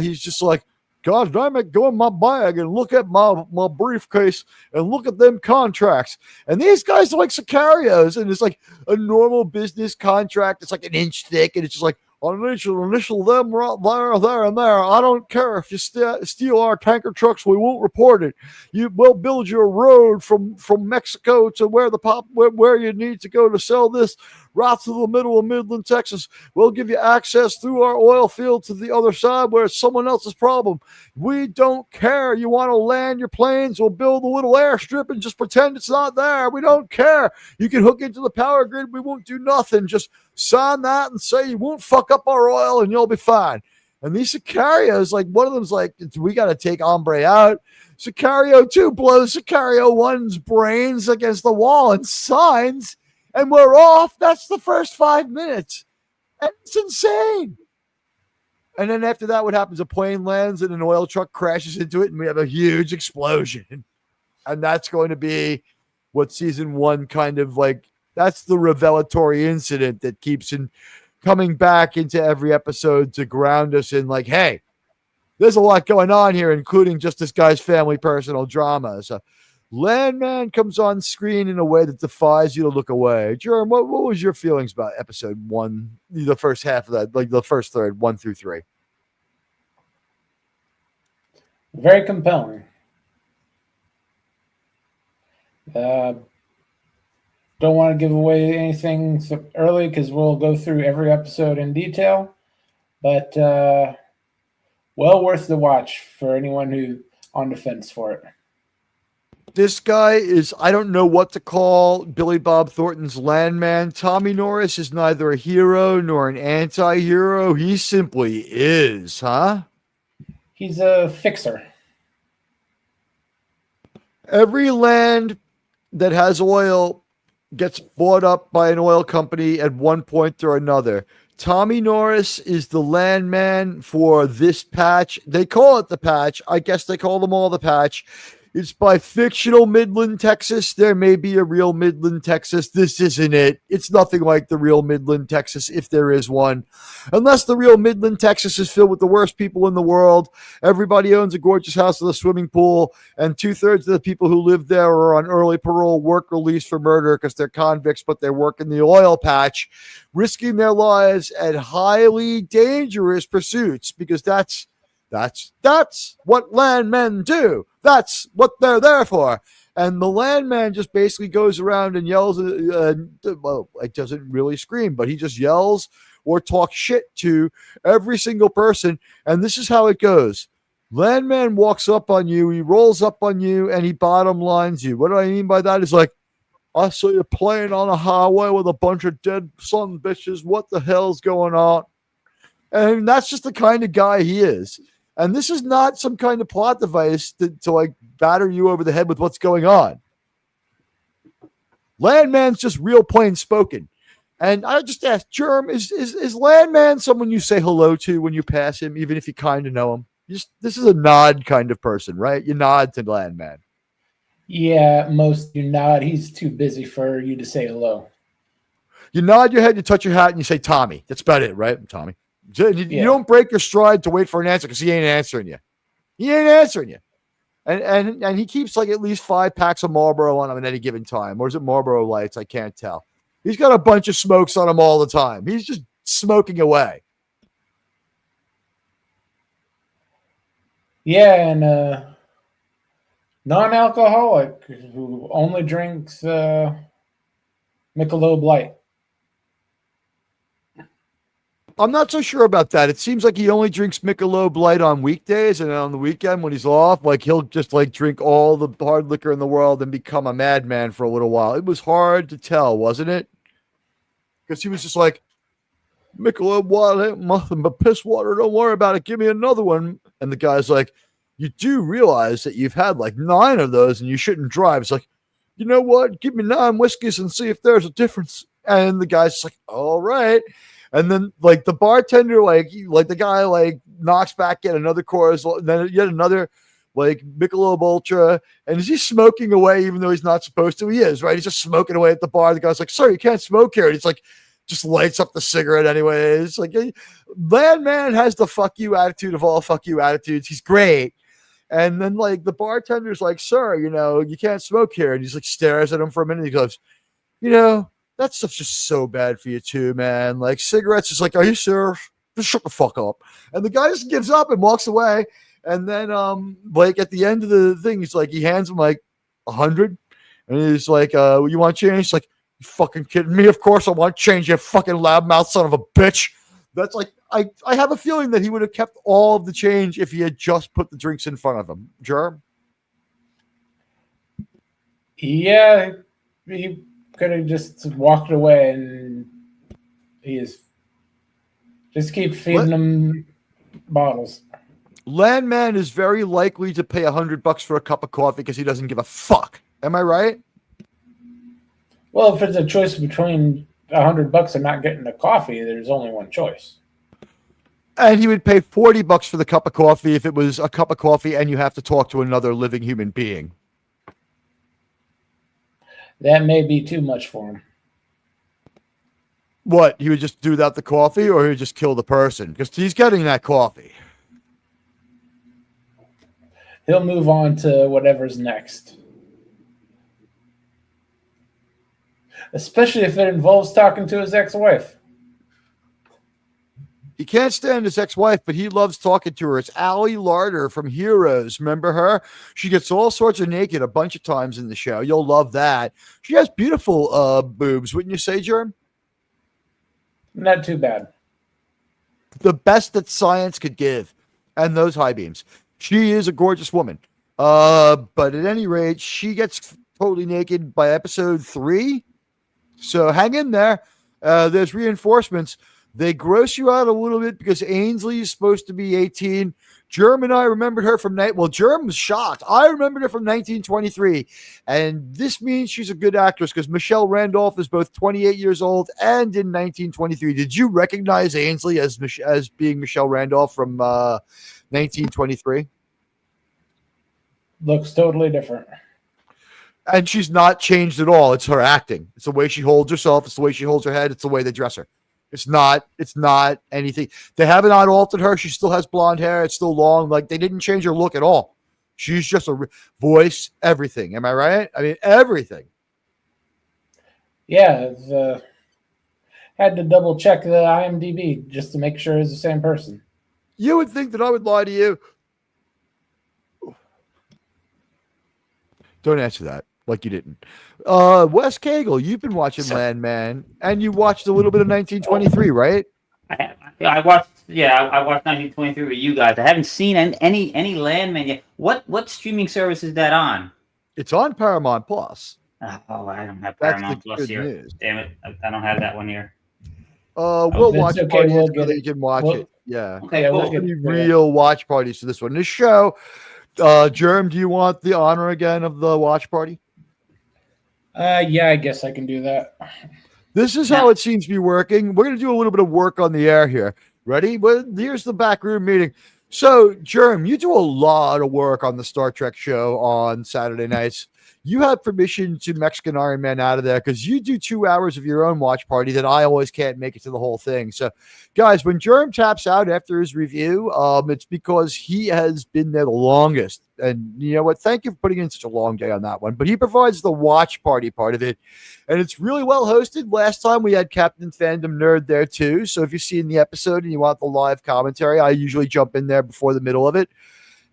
he's just like, God damn it, go in my bag and look at my briefcase and look at them contracts. And these guys are like sicarios, and it's like a normal business contract. It's like an inch thick, and it's just like, initial them right there, and there. I don't care if you steal our tanker trucks, we won't report it. We'll build you a road from Mexico to where you need to go to sell this, right to the middle of Midland, Texas. We'll give you access through our oil field to the other side where it's someone else's problem. We don't care. You want to land your planes? We'll build a little airstrip and just pretend it's not there. We don't care. You can hook into the power grid. We won't do nothing. Just sign that and say you won't fuck up our oil and you'll be fine. And these sicarios, like one of them's like, we got to take Hombre out. Sicario 2 blows Sicario 1's brains against the wall and signs, and we're off. That's the first 5 minutes. And it's insane. And then after that, what happens? A plane lands and an oil truck crashes into it, and we have a huge explosion. And that's going to be what season 1 kind of like, that's the revelatory incident that keeps coming back into every episode to ground us in like, hey, there's a lot going on here, including just this guy's family personal drama. So Landman comes on screen in a way that defies you to look away. Jerome, what was your feelings about episode 1, the first half of that, like the first third, 1 through 3? Very compelling. Don't want to give away anything so early because we'll go through every episode in detail, but well worth the watch for anyone who's on the fence for it. This guy is, I don't know what to call Billy Bob Thornton's Landman. Tommy Norris is neither a hero nor an anti-hero. He simply is, huh? He's a fixer. Every land that has oil gets bought up by an oil company at one point or another. Tommy Norris is the landman for this patch. They call it the patch. I guess they call them all the patch. It's by fictional Midland, Texas. There may be a real Midland, Texas. This isn't it. It's nothing like the real Midland, Texas, if there is one. Unless the real Midland, Texas is filled with the worst people in the world. Everybody owns a gorgeous house with a swimming pool, and 2/3 of the people who live there are on early parole, work release for murder because they're convicts, but they work in the oil patch, risking their lives at highly dangerous pursuits because that's what landmen do. That's what they're there for. And the landman just basically goes around and yells. Well, it doesn't really scream, but he just yells or talks shit to every single person. And this is how it goes. Landman walks up on you, he rolls up on you, and he bottom lines you. What do I mean by that? Is like, I saw you playing on a highway with a bunch of dead son bitches. What the hell's going on? And that's just the kind of guy he is. And this is not some kind of plot device to like batter you over the head with what's going on. Landman's just real plain spoken. And I just asked, Germ, is Landman someone you say hello to when you pass him, even if you kind of know him? This is a nod kind of person, right? You nod to Landman. Yeah, most do not. He's too busy for you to say hello. You nod your head, you touch your hat, and you say Tommy. That's about it, right? Tommy. You don't break your stride to wait for an answer because he ain't answering you. He ain't answering you. And he keeps like at least 5 packs of Marlboro on him at any given time. Or is it Marlboro Lights? I can't tell. He's got a bunch of smokes on him all the time. He's just smoking away. Yeah, and non-alcoholic who only drinks Michelob Light. I'm not so sure about that. It seems like he only drinks Michelob Light on weekdays, and on the weekend when he's off, like he'll just like drink all the hard liquor in the world and become a madman for a little while. It was hard to tell, wasn't it? Because he was just like, Michelob water ain't nothing but piss water. Don't worry about it. Give me another one. And the guy's like, you do realize that you've had like 9 of those and you shouldn't drive. It's like, you know what? Give me 9 whiskeys and see if there's a difference. And the guy's just like, all right. And then like the bartender, like the guy like knocks back yet another chorus, then yet another like Michelob Ultra. And is he smoking away even though he's not supposed to? He is, right? He's just smoking away at the bar. The guy's like, sir, you can't smoke here. And he's like, just lights up the cigarette anyway. It's like, Landman has the fuck you attitude of all fuck you attitudes. He's great. And then like the bartender's like, sir, you know, you can't smoke here. And he's like stares at him for a minute. He goes, you know, that stuff's just so bad for you too, man. Like cigarettes is like, are you sure? Just shut the fuck up. And the guy just gives up and walks away. And then like at the end of the thing, he's like, he hands him like 100. And he's like, you want change? He's like, you fucking kidding me? Of course I want change, you fucking loudmouth son of a bitch. That's like, I have a feeling that he would have kept all of the change if he had just put the drinks in front of him. Germ? Yeah, he could have just walked away, and he is just keep feeding him bottles. Landman is very likely to pay $100 for a cup of coffee because he doesn't give a fuck. Am I right? Well, if it's a choice between $100 and not getting the coffee, there's only one choice. And he would pay $40 for the cup of coffee if it was a cup of coffee and you have to talk to another living human being. That may be too much for him. What? He would just do without the coffee, or he would just kill the person? Because he's getting that coffee. He'll move on to whatever's next. Especially if it involves talking to his ex-wife. He can't stand his ex-wife, but he loves talking to her. It's Allie Larder from Heroes. Remember her? She gets all sorts of naked a bunch of times in the show. You'll love that. She has beautiful boobs, wouldn't you say, Jerm? Not too bad. The best that science could give. And those high beams. She is a gorgeous woman. But at any rate, she gets totally naked by episode 3. So hang in there. There's reinforcements. They gross you out a little bit because Ainsley is supposed to be 18. Germ and I remembered her from night. Well, Germ was shocked. I remembered her from 1923, and this means she's a good actress because Michelle Randolph is both 28 years old and in 1923. Did you recognize Ainsley as being Michelle Randolph from 1923? Looks totally different. And she's not changed at all. It's her acting. It's the way she holds herself. It's the way she holds her head. It's the way they dress her. It's not anything. They have not altered her. She still has blonde hair. It's still long. Like, they didn't change her look at all. She's just a voice, everything. Am I right? I mean, everything. Yeah, had to double check the IMDb just to make sure it's the same person. You would think that I would lie to you. Don't answer that like you didn't. Wes Cagle, you've been watching Landman, and you watched a little bit of 1923, right? I watched 1923 with you guys. I haven't seen any Landman yet. What streaming service is that on? It's on Paramount Plus. Oh, I don't have That's Paramount the Plus good here. news. Damn it, I don't have that one here. We'll watch okay, parties we'll so get that it. you can watch it. Yeah. Okay, Yeah, cool. we'll get Any it. real watch parties for this one. This show, Germ, do you want the honor again of the watch party? Yeah, I guess I can do that. This is how it seems to be working. We're going to do a little bit of work on the air here. Ready? Well, here's the backroom meeting. So, Germ, you do a lot of work on the Star Trek show on Saturday nights. You have permission to Mexican Iron Man out of there because you do 2 hours of your own watch party that I always can't make it to the whole thing. So, guys, when Germ taps out after his review, it's because he has been there the longest. And you know what? Thank you for putting in such a long day on that one. But he provides the watch party part of it. And it's really well hosted. Last time we had Captain Fandom Nerd there too. So if you've seen the episode and you want the live commentary, I usually jump in there before the middle of it.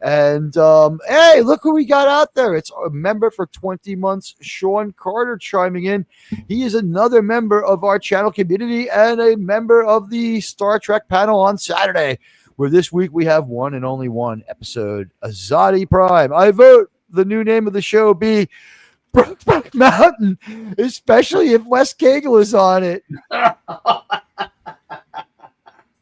And hey, look who we got out there. It's a member for 20 months, Sean Carter, chiming in. He is another member of our channel community and a member of the Star Trek panel on Saturday, where this week we have one and only one episode, Azadi Prime. I vote the new name of the show be Brokeback Mountain, especially if Wes Cagle is on it.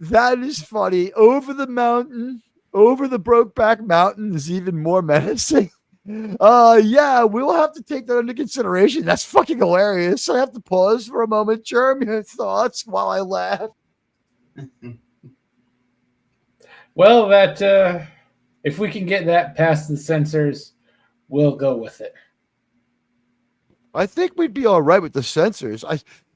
That is funny. Over the mountain. Over the Brokeback Mountain is even more menacing. Yeah, we'll have to take that into consideration. That's fucking hilarious. I have to pause for a moment. Germ, your thoughts while I laugh. Well, that if we can get that past the censors, we'll go with it. I think we'd be all right with the censors.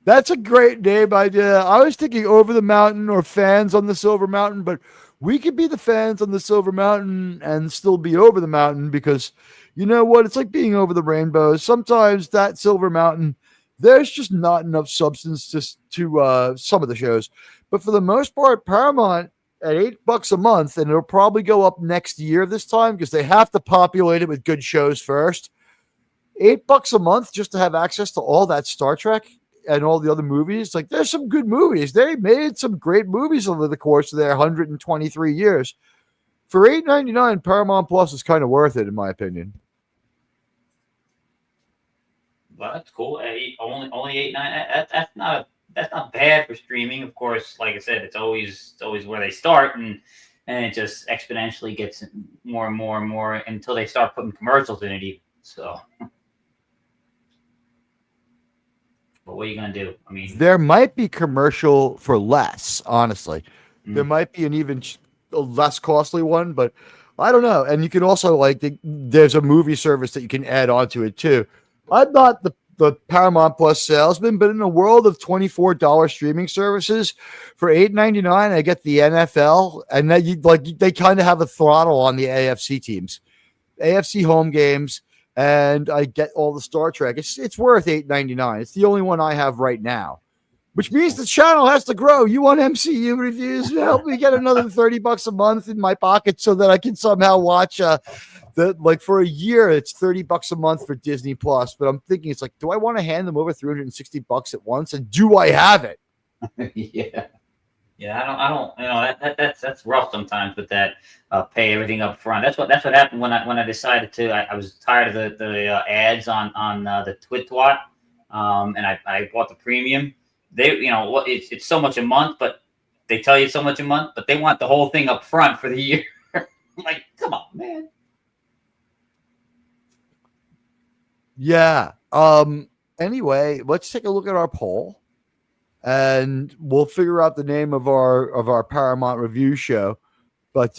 That's a great name idea. I was thinking Over the Mountain or Fans on the Silver Mountain, but we could be the fans on the Silver Mountain and still be over the mountain because you know what? It's like being over the rainbow. Sometimes that Silver Mountain, there's just not enough substance to some of the shows. But for the most part, Paramount at $8 a month, and it'll probably go up next year this time because they have to populate it with good shows first. $8 a month just to have access to all that Star Trek and all the other movies. Like, there's some good movies. They made some great movies over the course of their 123 years. For $8.99, Paramount Plus is kind of worth it, in my opinion. Well, that's cool. Only $8.99. That's not bad for streaming. Of course, like I said, it's always where they start, and it just exponentially gets more and more and more until they start putting commercials in it. Even so. But what are you going to do? I mean, there might be commercial for less, honestly. There might be an even less costly one, but I don't know. And you can also, there's a movie service that you can add onto it too. I'm not the Paramount Plus salesman, but in a world of $24 streaming services for $8.99, I get the NFL, and that they kind of have a throttle on the AFC teams, AFC home games. And I get all the Star Trek. It's worth $8.99. It's the only one I have right now, which means the channel has to grow. You want MCU reviews? Help me get another $30 a month in my pocket so that I can somehow watch for a year. It's $30 a month for Disney Plus. But I'm thinking it's like, do I want to hand them over $360 at once? And do I have it? Yeah, I don't. You know, that's rough sometimes with that. Pay everything up front. That's what happened when I decided to. I was tired of the ads on the Twit-Twat, and I bought the premium. It's so much a month, but they tell you so much a month, but they want the whole thing up front for the year. I'm like, come on, man. Yeah. Anyway, let's take a look at our poll, and we'll figure out the name of our Paramount review show. But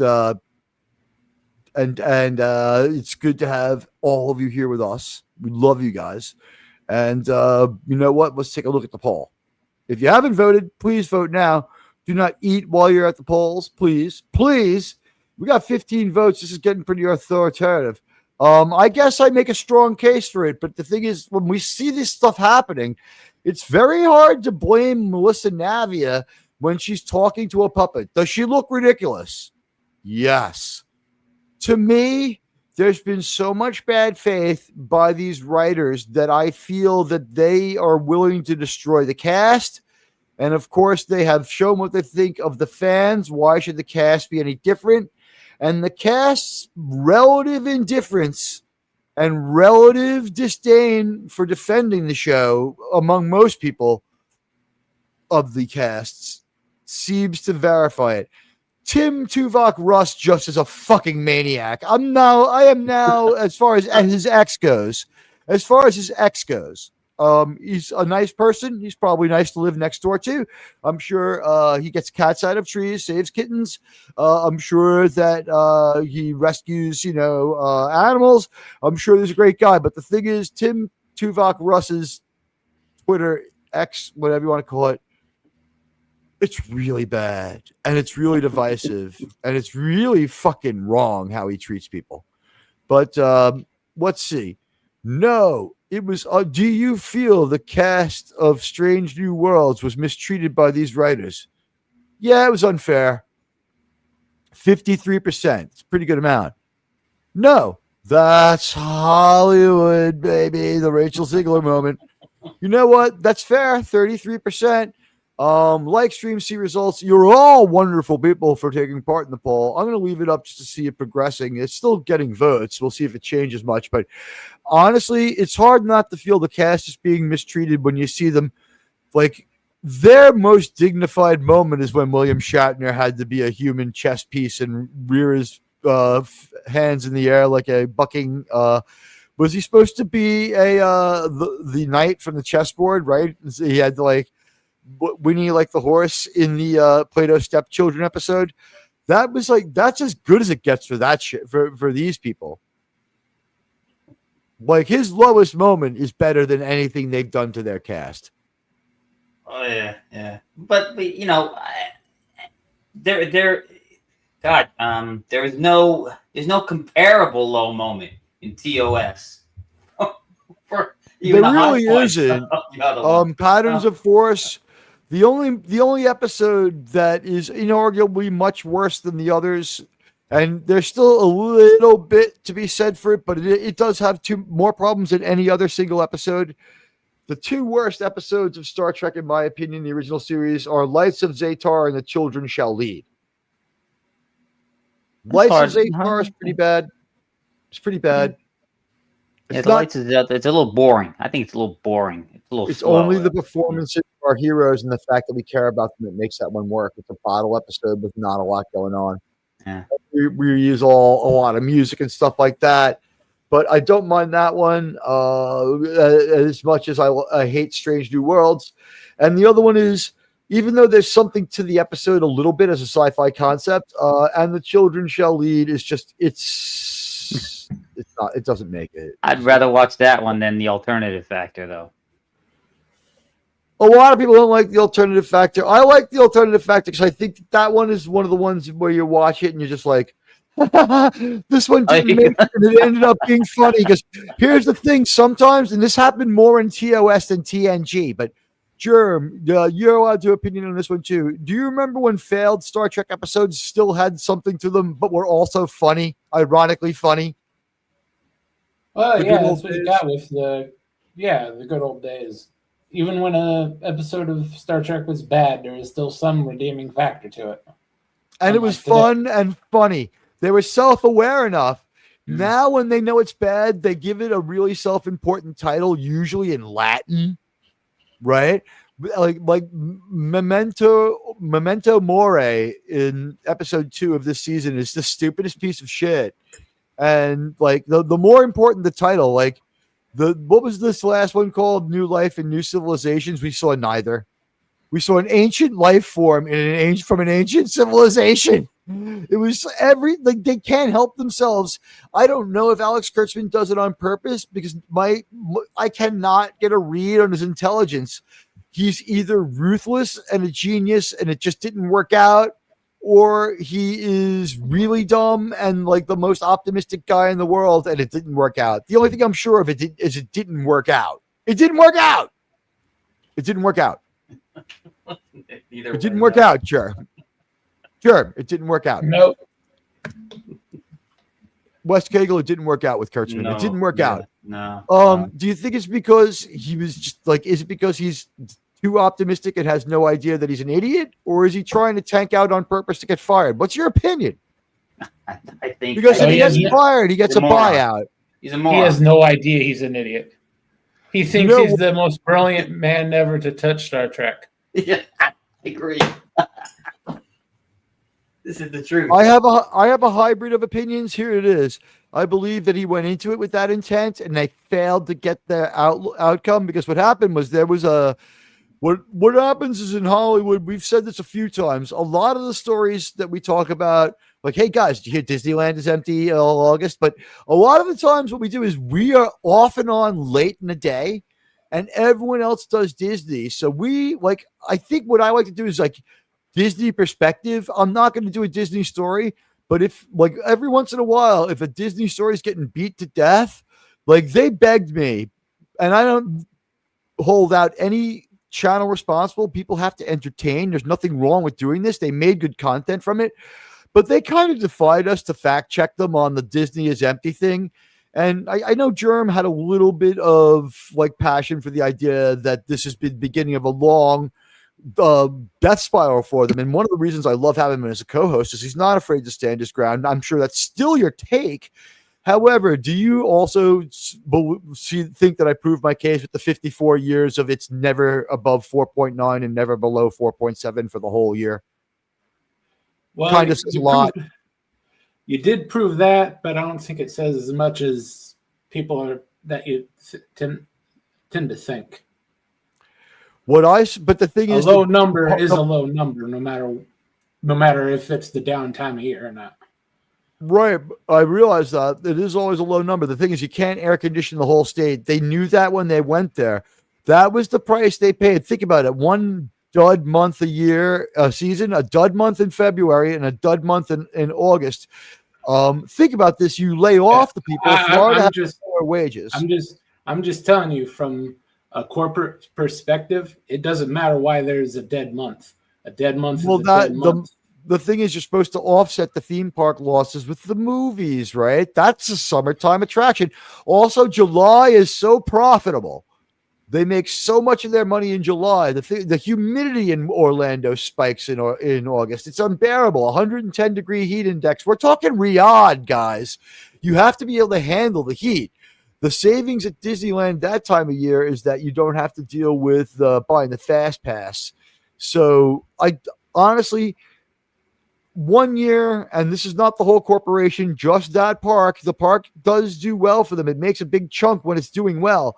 it's good to have all of you here with us. We love you guys. And you know what? Let's take a look at the poll. If you haven't voted, please vote now. Do not eat while you're at the polls, please. Please. We got 15 votes. This is getting pretty authoritative. I guess I make a strong case for it, but the thing is, when we see this stuff happening, it's very hard to blame Melissa Navia when she's talking to a puppet. Does she look ridiculous? Yes. To me, there's been so much bad faith by these writers that I feel that they are willing to destroy the cast. And of course, they have shown what they think of the fans. Why should the cast be any different? And the cast's relative indifference and relative disdain for defending the show among most people of the casts seems to verify it. Tim Tuvok Russ just is a fucking maniac. I am now, as far as his ex goes, he's a nice person. He's probably nice to live next door to. I'm sure he gets cats out of trees, saves kittens. I'm sure that he rescues, animals. I'm sure he's a great guy. But the thing is, Tim Tuvok Russ's Twitter, X, whatever you want to call it, it's really bad, and it's really divisive, and it's really fucking wrong how he treats people. But let's see. No, it was. Do you feel the cast of Strange New Worlds was mistreated by these writers? Yeah, it was unfair. 53%. It's a pretty good amount. No, that's Hollywood, baby. The Rachel Ziegler moment. You know what? That's fair. 33%. Like, stream, see results. You're all wonderful people for taking part in the poll. I'm going to leave it up just to see it progressing. It's still getting votes. We'll see if it changes much. But honestly, it's hard not to feel the cast is being mistreated when you see them. Like, their most dignified moment is when William Shatner had to be a human chess piece and rear his hands in the air like a bucking. Was he supposed to be the knight from the chessboard, right? He had to Winnie like the horse in the Plato Stepchildren episode. That's as good as it gets for that shit for these people. Like, his lowest moment is better than anything they've done to their cast. Oh yeah. But there's no comparable low moment in TOS. For even there really isn't. Patterns of Force. The only episode that is inarguably much worse than the others, and there's still a little bit to be said for it, but it does have more problems than any other single episode. The two worst episodes of Star Trek, in my opinion, the original series, are Lights of Zatar and The Children Shall Lead. Lights of Zatar is pretty bad. It's pretty bad. It's a little boring. I think it's a little boring. It's slow. Only the performances of our heroes and the fact that we care about them that makes that one work. It's a bottle episode with not a lot going on. Yeah. We use a lot of music and stuff like that, but I don't mind that one as much as I hate Strange New Worlds. And the other one is, even though there's something to the episode a little bit as a sci-fi concept, and The Children Shall Lead is just it's not. It doesn't make it. I'd rather watch that one than The Alternative Factor, though. A lot of people don't like The Alternative Factor. I like The Alternative Factor because I think that one is one of the ones where you watch it and you're just like, this one didn't make it, and it ended up being funny. Because here's the thing: sometimes, and this happened more in TOS than TNG, but Germ, you're allowed to opinion on this one too. Do you remember when failed Star Trek episodes still had something to them, but were also funny, ironically funny? Well, yeah, that's what you got with the good old days. Even when an episode of Star Trek was bad, there was still some redeeming factor to it. And it was fun and funny. They were self-aware enough. Now, when they know it's bad, they give it a really self-important title, usually in Latin, right? Like Memento Memento Mori in episode 2 of this season is the stupidest piece of shit. And like the more important the title, like what was this last one called? New Life and New Civilizations. We saw neither. We saw an ancient life form from an ancient civilization. It was like they can't help themselves. I don't know if Alex Kurtzman does it on purpose because I cannot get a read on his intelligence. He's either ruthless and a genius and it just didn't work out, or he is really dumb and like the most optimistic guy in the world and it didn't work out. The only thing I'm sure of is it didn't work out. It didn't work out. It didn't work out. It didn't work out, sure. Sure, it didn't work out. Nope. West Cagle, it didn't work out with Kurtzman. No, It didn't work out. No. Do you think it's because he was just like, is it because he's too optimistic and has no idea that he's an idiot? Or is he trying to tank out on purpose to get fired? What's your opinion? I think Because if he gets fired, he gets a moron. buyout. He's a He moron. has no idea he's an idiot. He thinks No. he's the most brilliant man ever to touch Star Trek. Yeah, I agree. This is the truth. I have a hybrid of opinions. Here it is. I believe that he went into it with that intent, and they failed to get their outcome because what happened was there was a what happens is in Hollywood. We've said this a few times. A lot of the stories that we talk about, like, hey guys, did you hear Disneyland is empty all August? But a lot of the times, what we do is we are off and on late in the day, and everyone else does Disney. So we like. I think what I like to do is like Disney perspective. I'm not going to do a Disney story, but if like every once in a while, if a Disney story is getting beat to death, like they begged me, and I don't hold out any channel responsible. People have to entertain. There's nothing wrong with doing this. They made good content from it, but they kind of defied us to fact check them on the Disney is empty thing. And I know Germ had a little bit of like passion for the idea that this has been the beginning of a long death spiral for them. And one of the reasons I love having him as a co-host is he's not afraid to stand his ground. I'm sure that's still your take. However, do you also think that I proved my case with the 54 years of it's never above 4.9 and never below 4.7 for the whole year? Well, Kind of says a lot. You did prove that, but I don't think it says as much as people are that you tend to think. But the thing is, a low number is a low number, no matter if it's the down time of year or not. Right. I realize that it is always a low number. The thing is, you can't air condition the whole state. They knew that when they went there. That was the price they paid. Think about it. One dud month a season, a dud month in February and a dud month in August. Think about this. You lay off the people. Florida has lower wages. I'm just telling you from a corporate perspective, it doesn't matter why there's a dead month. A dead month is a dead month. The thing is, you're supposed to offset the theme park losses with the movies, right? That's a summertime attraction. Also, July is so profitable. They make so much of their money in July. The humidity in Orlando spikes in August. It's unbearable. 110-degree heat index. We're talking Riyadh, guys. You have to be able to handle the heat. The savings at Disneyland that time of year is that you don't have to deal with buying the fast pass. So I honestly, 1 year, and this is not the whole corporation, just that park. The park does do well for them. It makes a big chunk when it's doing well.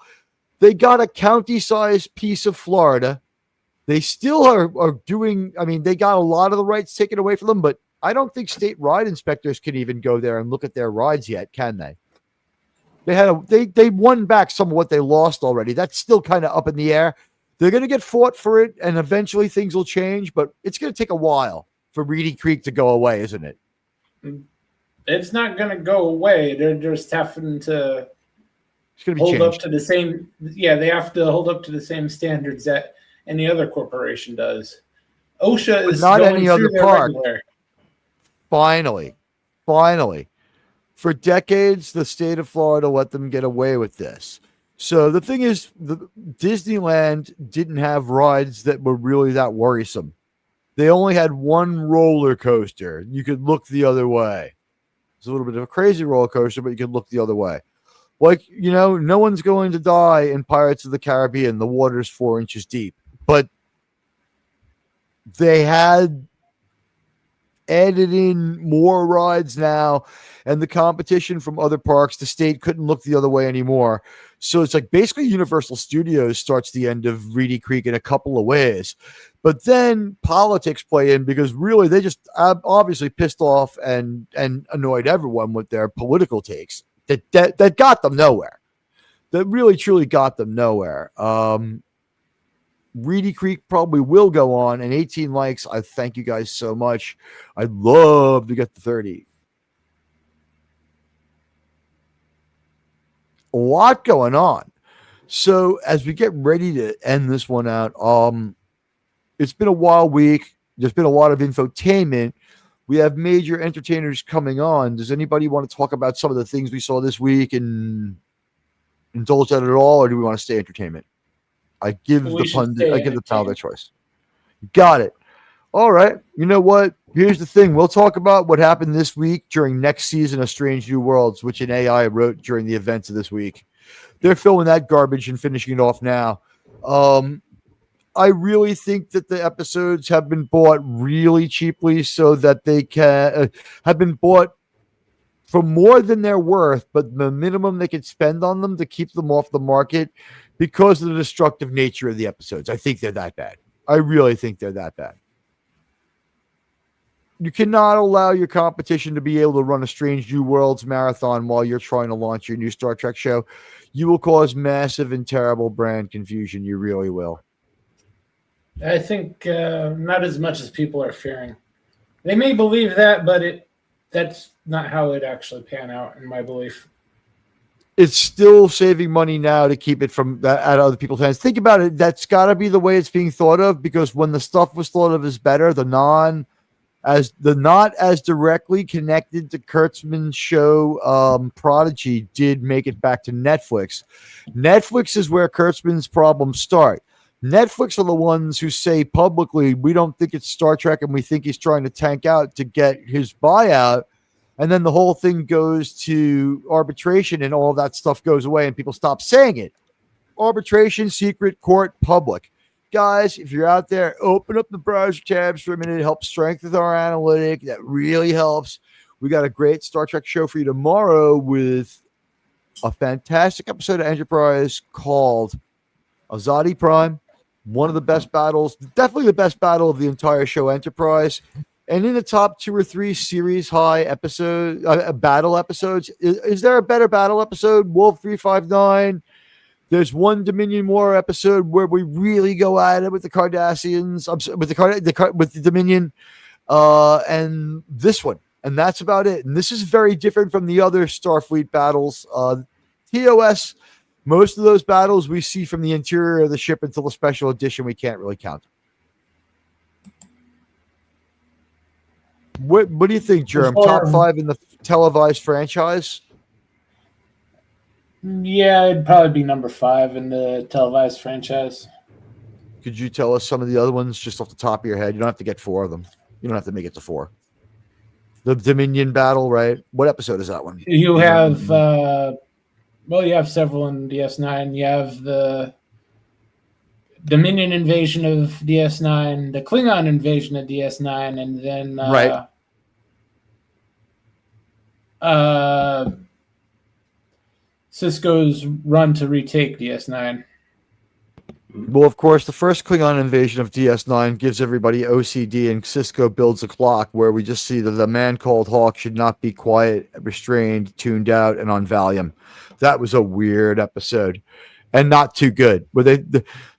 They got a county-sized piece of Florida. They still are doing, I mean, they got a lot of the rights taken away from them, but I don't think state ride inspectors can even go there and look at their rides yet, can they? They won back some of what they lost already. That's still kind of up in the air. They're going to get fought for it, and eventually things will change, but it's going to take a while for Reedy Creek to go away, isn't it? It's not going to go away. They're just having to hold up to the same. Yeah, they have to hold up to the same standards that any other corporation does. OSHA is not going any through other their park. regular. Finally. For decades, the state of Florida let them get away with this. So the thing is, Disneyland didn't have rides that were really that worrisome. They only had one roller coaster. You could look the other way. It's a little bit of a crazy roller coaster, but you could look the other way. Like, no one's going to die in Pirates of the Caribbean. The water's 4 inches deep. But they had added in more rides now, and the competition from other parks, the state couldn't look the other way anymore. So it's like basically Universal Studios starts the end of Reedy Creek in a couple of ways. But then politics play in because really they just obviously pissed off and annoyed everyone with their political takes that got them nowhere. That really truly got them nowhere. Reedy Creek probably will go on, and 18 likes. I thank you guys so much. I'd love to get the 30. A lot going on. So as we get ready to end this one out, it's been a wild week. There's been a lot of infotainment. We have major entertainers coming on. Does anybody want to talk about some of the things we saw this week and indulge that at all, or do we want to stay entertainment? I give the panel their choice. Got it. All right. You know what? Here's the thing. We'll talk about what happened this week during next season of Strange New Worlds, which an AI wrote during the events of this week. They're filming that garbage and finishing it off now. I really think that the episodes have been bought really cheaply so that they can have been bought for more than they're worth, but the minimum they could spend on them to keep them off the market because of the destructive nature of the episodes. I think they're that bad. I really think they're that bad. You cannot allow your competition to be able to run a Strange New Worlds marathon while you're trying to launch your new Star Trek show. You will cause massive and terrible brand confusion. You really will. I think not as much as people are fearing. They may believe that, but that's not how it actually pan out, in my belief. It's still saving money now to keep it from that at other people's hands. Think about it. That's got to be the way it's being thought of, because when the stuff was thought of as better, the not as directly connected to Kurtzman's show, Prodigy did make it back to Netflix. Netflix is where Kurtzman's problems start. Netflix are the ones who say publicly, we don't think it's Star Trek and we think he's trying to tank out to get his buyout. And then the whole thing goes to arbitration and all that stuff goes away and people stop saying it. Arbitration, secret, court, public. Guys, if you're out there, open up the browser tabs for a minute. It helps strengthen our analytic. That really helps. We got a great Star Trek show for you tomorrow with a fantastic episode of Enterprise called Azadi Prime. One of the best battles, definitely the best battle of the entire show, Enterprise. And in the top 2 or 3 series high battle episodes, is there a better battle episode? Wolf 359. There's one Dominion War episode where we really go at it with the Cardassians, with the Dominion, and this one, and that's about it. And this is very different from the other Starfleet battles. TOS, most of those battles we see from the interior of the ship until the special edition. We can't really count. What do you think, Jerem? Top 5 in the televised franchise? Yeah, it'd probably be number 5 in the televised franchise. Could you tell us some of the other ones just off the top of your head? You don't have to get 4 of them. You don't have to make it to 4. The Dominion battle, right? What episode is that one? You have, you have several in DS9. You have the Dominion invasion of DS9, the Klingon invasion of DS9, and then right. Cisco's run to retake DS9. Well, of course, the first Klingon invasion of DS9 gives everybody OCD, and Cisco builds a clock where we just see that the man called Hawk should not be quiet, restrained, tuned out, and on Valium. That was a weird episode and not too good. Where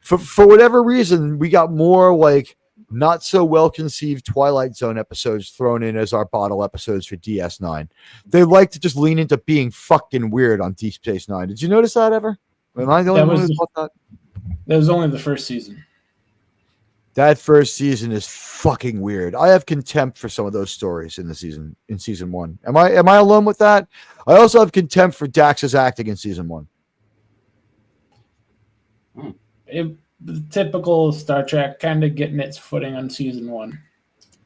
for whatever reason, we got more like not so well conceived Twilight Zone episodes thrown in as our bottle episodes for DS9. They like to just lean into being fucking weird on Deep Space Nine. Did you notice that ever? Am I the only one who thought that? That was only the first season. That first season is fucking weird. I have contempt for some of those stories in season 1. Am I alone with that? I also have contempt for Dax's acting in season 1. Typical Star Trek, kind of getting its footing on season 1.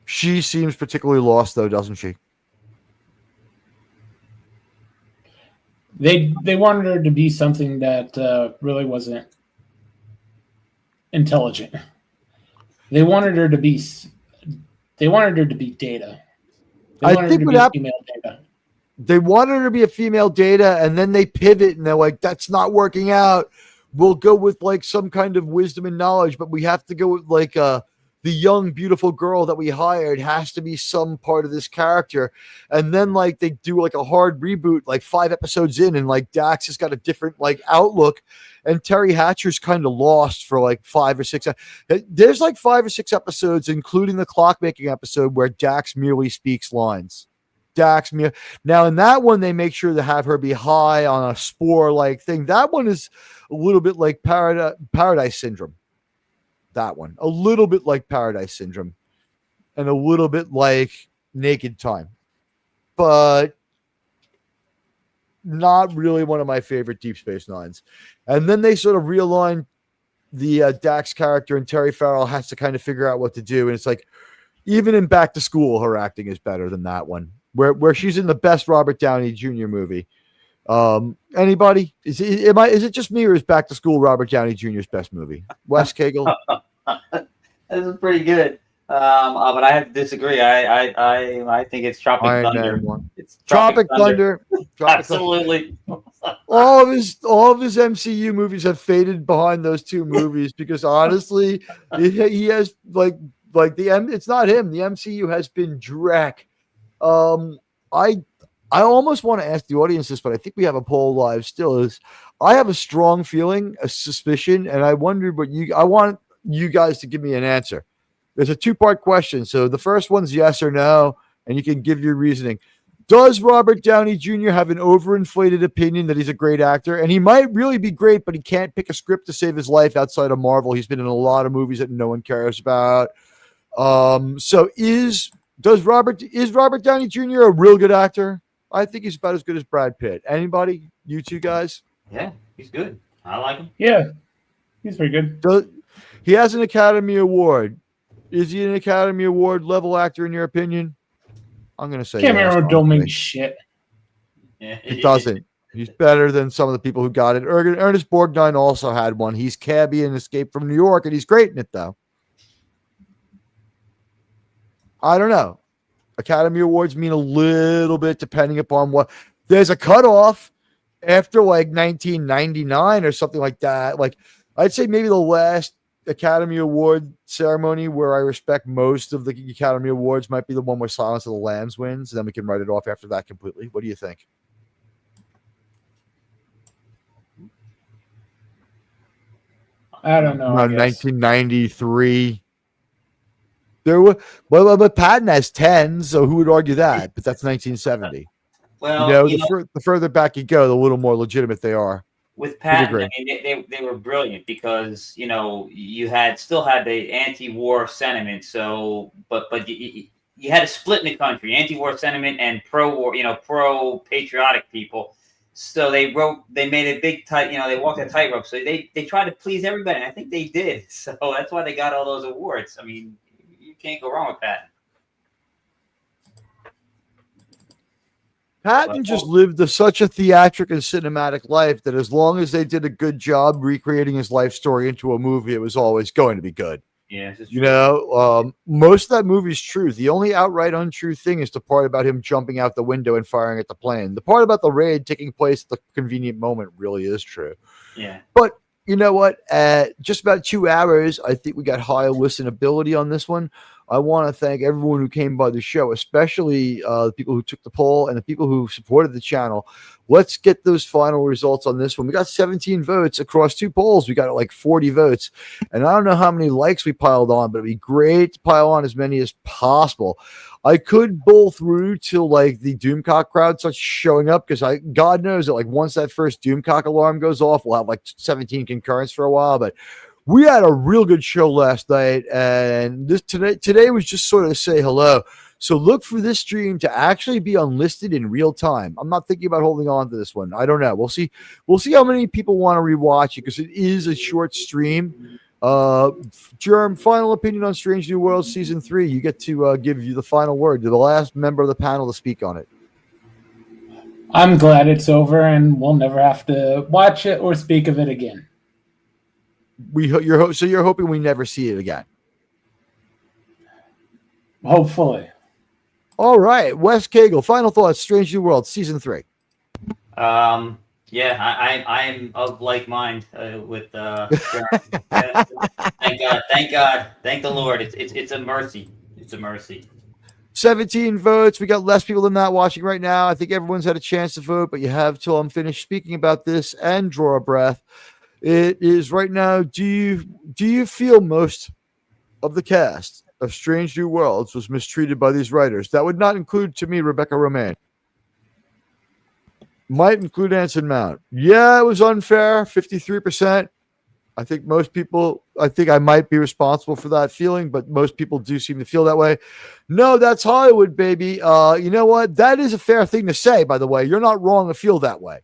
She seems particularly lost, though, doesn't she? They wanted her to be something that really wasn't intelligent. They wanted her to be. They wanted her to be Data. They I wanted think her to what be a happened, female Data. they wanted her to be a female Data, and then they pivot and they're like, that's not working out. We'll go with like some kind of wisdom and knowledge, but we have to go with like the young, beautiful girl that we hired has to be some part of this character. And then like they do like a hard reboot, like 5 episodes in, and like Dax has got a different like outlook, and Terry Hatcher's kind of lost for like 5 or 6. There's like 5 or 6 episodes, including the clockmaking episode, where Dax merely speaks lines. Now in that one, they make sure to have her be high on a spore like thing. That one is a little bit like Paradise Syndrome. That one, a little bit like Paradise Syndrome, and a little bit like Naked Time, but not really one of my favorite Deep Space Nines. And then they sort of realign the Dax character, and Terry Farrell has to kind of figure out what to do. And it's like, even in Back to School, her acting is better than that one, where she's in the best Robert Downey Jr. movie. Anybody? Is it just me, or is Back to School Robert Downey Jr.'s best movie? Wes Cagle? This is pretty good. But I have to disagree. I think it's Tropic Iron Thunder. Man one. It's Tropic Thunder. Absolutely. All of his MCU movies have faded behind those 2 movies because honestly, he has like it's not him. The MCU has been Drek. I almost want to ask the audience this, but I think we have a poll live still. Is I have a strong feeling, a suspicion, and I wonder I want you guys to give me an answer. There's a 2-part question. So the first one's yes or no, and you can give your reasoning. Does Robert Downey Jr. have an overinflated opinion that he's a great actor? And he might really be great, but he can't pick a script to save his life outside of Marvel. He's been in a lot of movies that no one cares about. So is Robert Downey Jr. a real good actor? I think he's about as good as Brad Pitt. Anybody? You 2 guys? Yeah, he's good. I like him. Yeah, he's pretty good. He has an Academy Award. Is he an Academy Award level actor in your opinion? I'm going to say Cameron don't mean shit. Yeah, It doesn't. He's better than some of the people who got it. Ernest Borgnine also had one. He's Cabby in Escape from New York, and he's great in it, though. I don't know. Academy Awards mean a little bit depending upon what. There's a cutoff after like 1999 or something like that. Like I'd say maybe the last Academy Award ceremony where I respect most of the Academy Awards might be the one where Silence of the Lambs wins. And then we can write it off after that completely. What do you think? I don't know. 1993. There were but Patton has 10, so who would argue that? But that's 1970. Well, the further back you go, the little more legitimate they are. With Patton, I mean, they were brilliant because you still had the anti-war sentiment. So, but you had a split in the country: anti-war sentiment and pro-war, pro-patriotic people. So they made a big they walked a tightrope. So they tried to please everybody, and I think they did. So that's why they got all those awards. I mean, you can't go wrong with that. Patton just lived such a theatric and cinematic life that as long as they did a good job recreating his life story into a movie, it was always going to be good. Yeah, most of that movie is true. The only outright untrue thing is the part about him jumping out the window and firing at the plane. The part about the raid taking place at the convenient moment really is true. Yeah. But you know what? At just about 2 hours, I think we got high listenability on this one. I want to thank everyone who came by the show, especially the people who took the poll and the people who supported the channel. Let's get those final results on this one. We got 17 votes across 2 polls. We got like 40 votes. And I don't know how many likes we piled on, but it'd be great to pile on as many as possible. I could bull through till like the Doomcock crowd starts showing up because God knows that like once that first Doomcock alarm goes off, we'll have like 17 concurrents for a while. But we had a real good show last night, and today was just sort of to say hello. So look for this stream to actually be unlisted in real time. I'm not thinking about holding on to this one. I don't know. We'll see. We'll see how many people want to rewatch it because it is a short stream. Germ, final opinion on Strange New Worlds season 3. You get to give you the final word to the last member of the panel to speak on it. I'm glad it's over, and we'll never have to watch it or speak of it again. So you're hoping we never see it again? Hopefully. All right, Wes Cagle, final thoughts. Strange New World, season 3. Yeah, I'm of like mind with Sharon. Yeah. Thank God, thank the Lord. It's a mercy. It's a mercy. 17 votes. We got less people than that watching right now. I think everyone's had a chance to vote, but you have till I'm finished speaking about this and draw a breath. It is right now. Do you feel most of the cast of Strange New Worlds was mistreated by these writers? That would not include, to me, Rebecca Romaine. Might include Anson Mount. Yeah, it was unfair. 53%. I think most people, I think I might be responsible for that feeling, but most people do seem to feel that way. No, that's Hollywood, baby. You know what? That is a fair thing to say, by the way. You're not wrong to feel that way.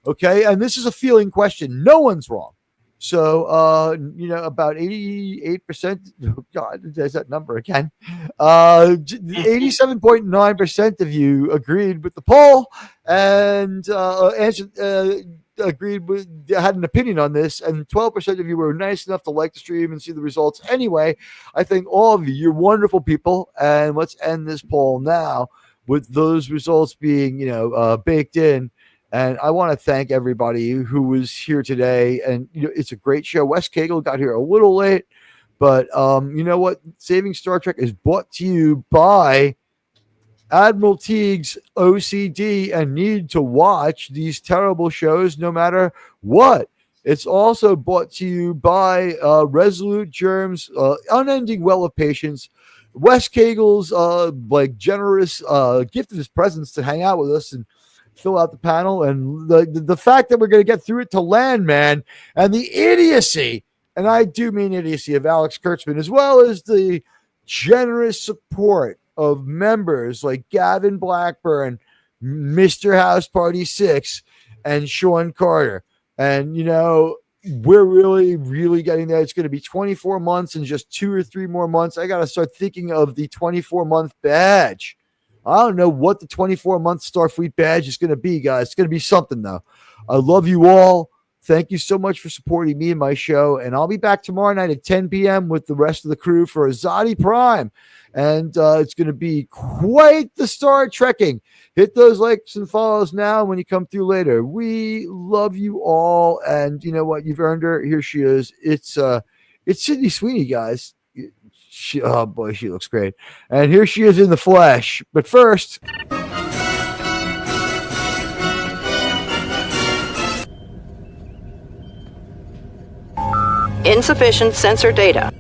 Okay. And this is a feeling question. No one's wrong. So, about 88%. Oh God, there's that number again. 87.9% of you agreed with the poll and agreed with, had an opinion on this, and 12% of you were nice enough to like the stream and see the results anyway. I think all of you, you're wonderful people, and let's end this poll now with those results being, baked in. And I want to thank everybody who was here today. And it's a great show. Wes Cagle got here a little late, but you know what? Saving Star Trek is brought to you by Admiral Teag's OCD and need to watch these terrible shows no matter what. It's also brought to you by Resolute Germs, unending well of patience. Wes Cagle's generous gift of his presence to hang out with us and fill out the panel, and the fact that we're going to get through it to land, man, and the idiocy, and I do mean idiocy, of Alex Kurtzman, as well as the generous support of members like Gavin Blackburn, Mr. House Party 6, and Sean Carter. And, we're really, really getting there. It's going to be 24 months and just 2 or 3 more months. I got to start thinking of the 24-month badge. I don't know what the 24-month Starfleet badge is going to be, guys. It's going to be something, though. I love you all. Thank you so much for supporting me and my show. And I'll be back tomorrow night at 10 p.m. with the rest of the crew for Azadi Prime. And it's going to be quite the Star Trekking. Hit those likes and follows now when you come through later. We love you all. And you know what? You've earned her. Here she is. It's Sydney Sweeney, guys. Oh boy, she looks great. And here she is in the flesh. But first, insufficient sensor data.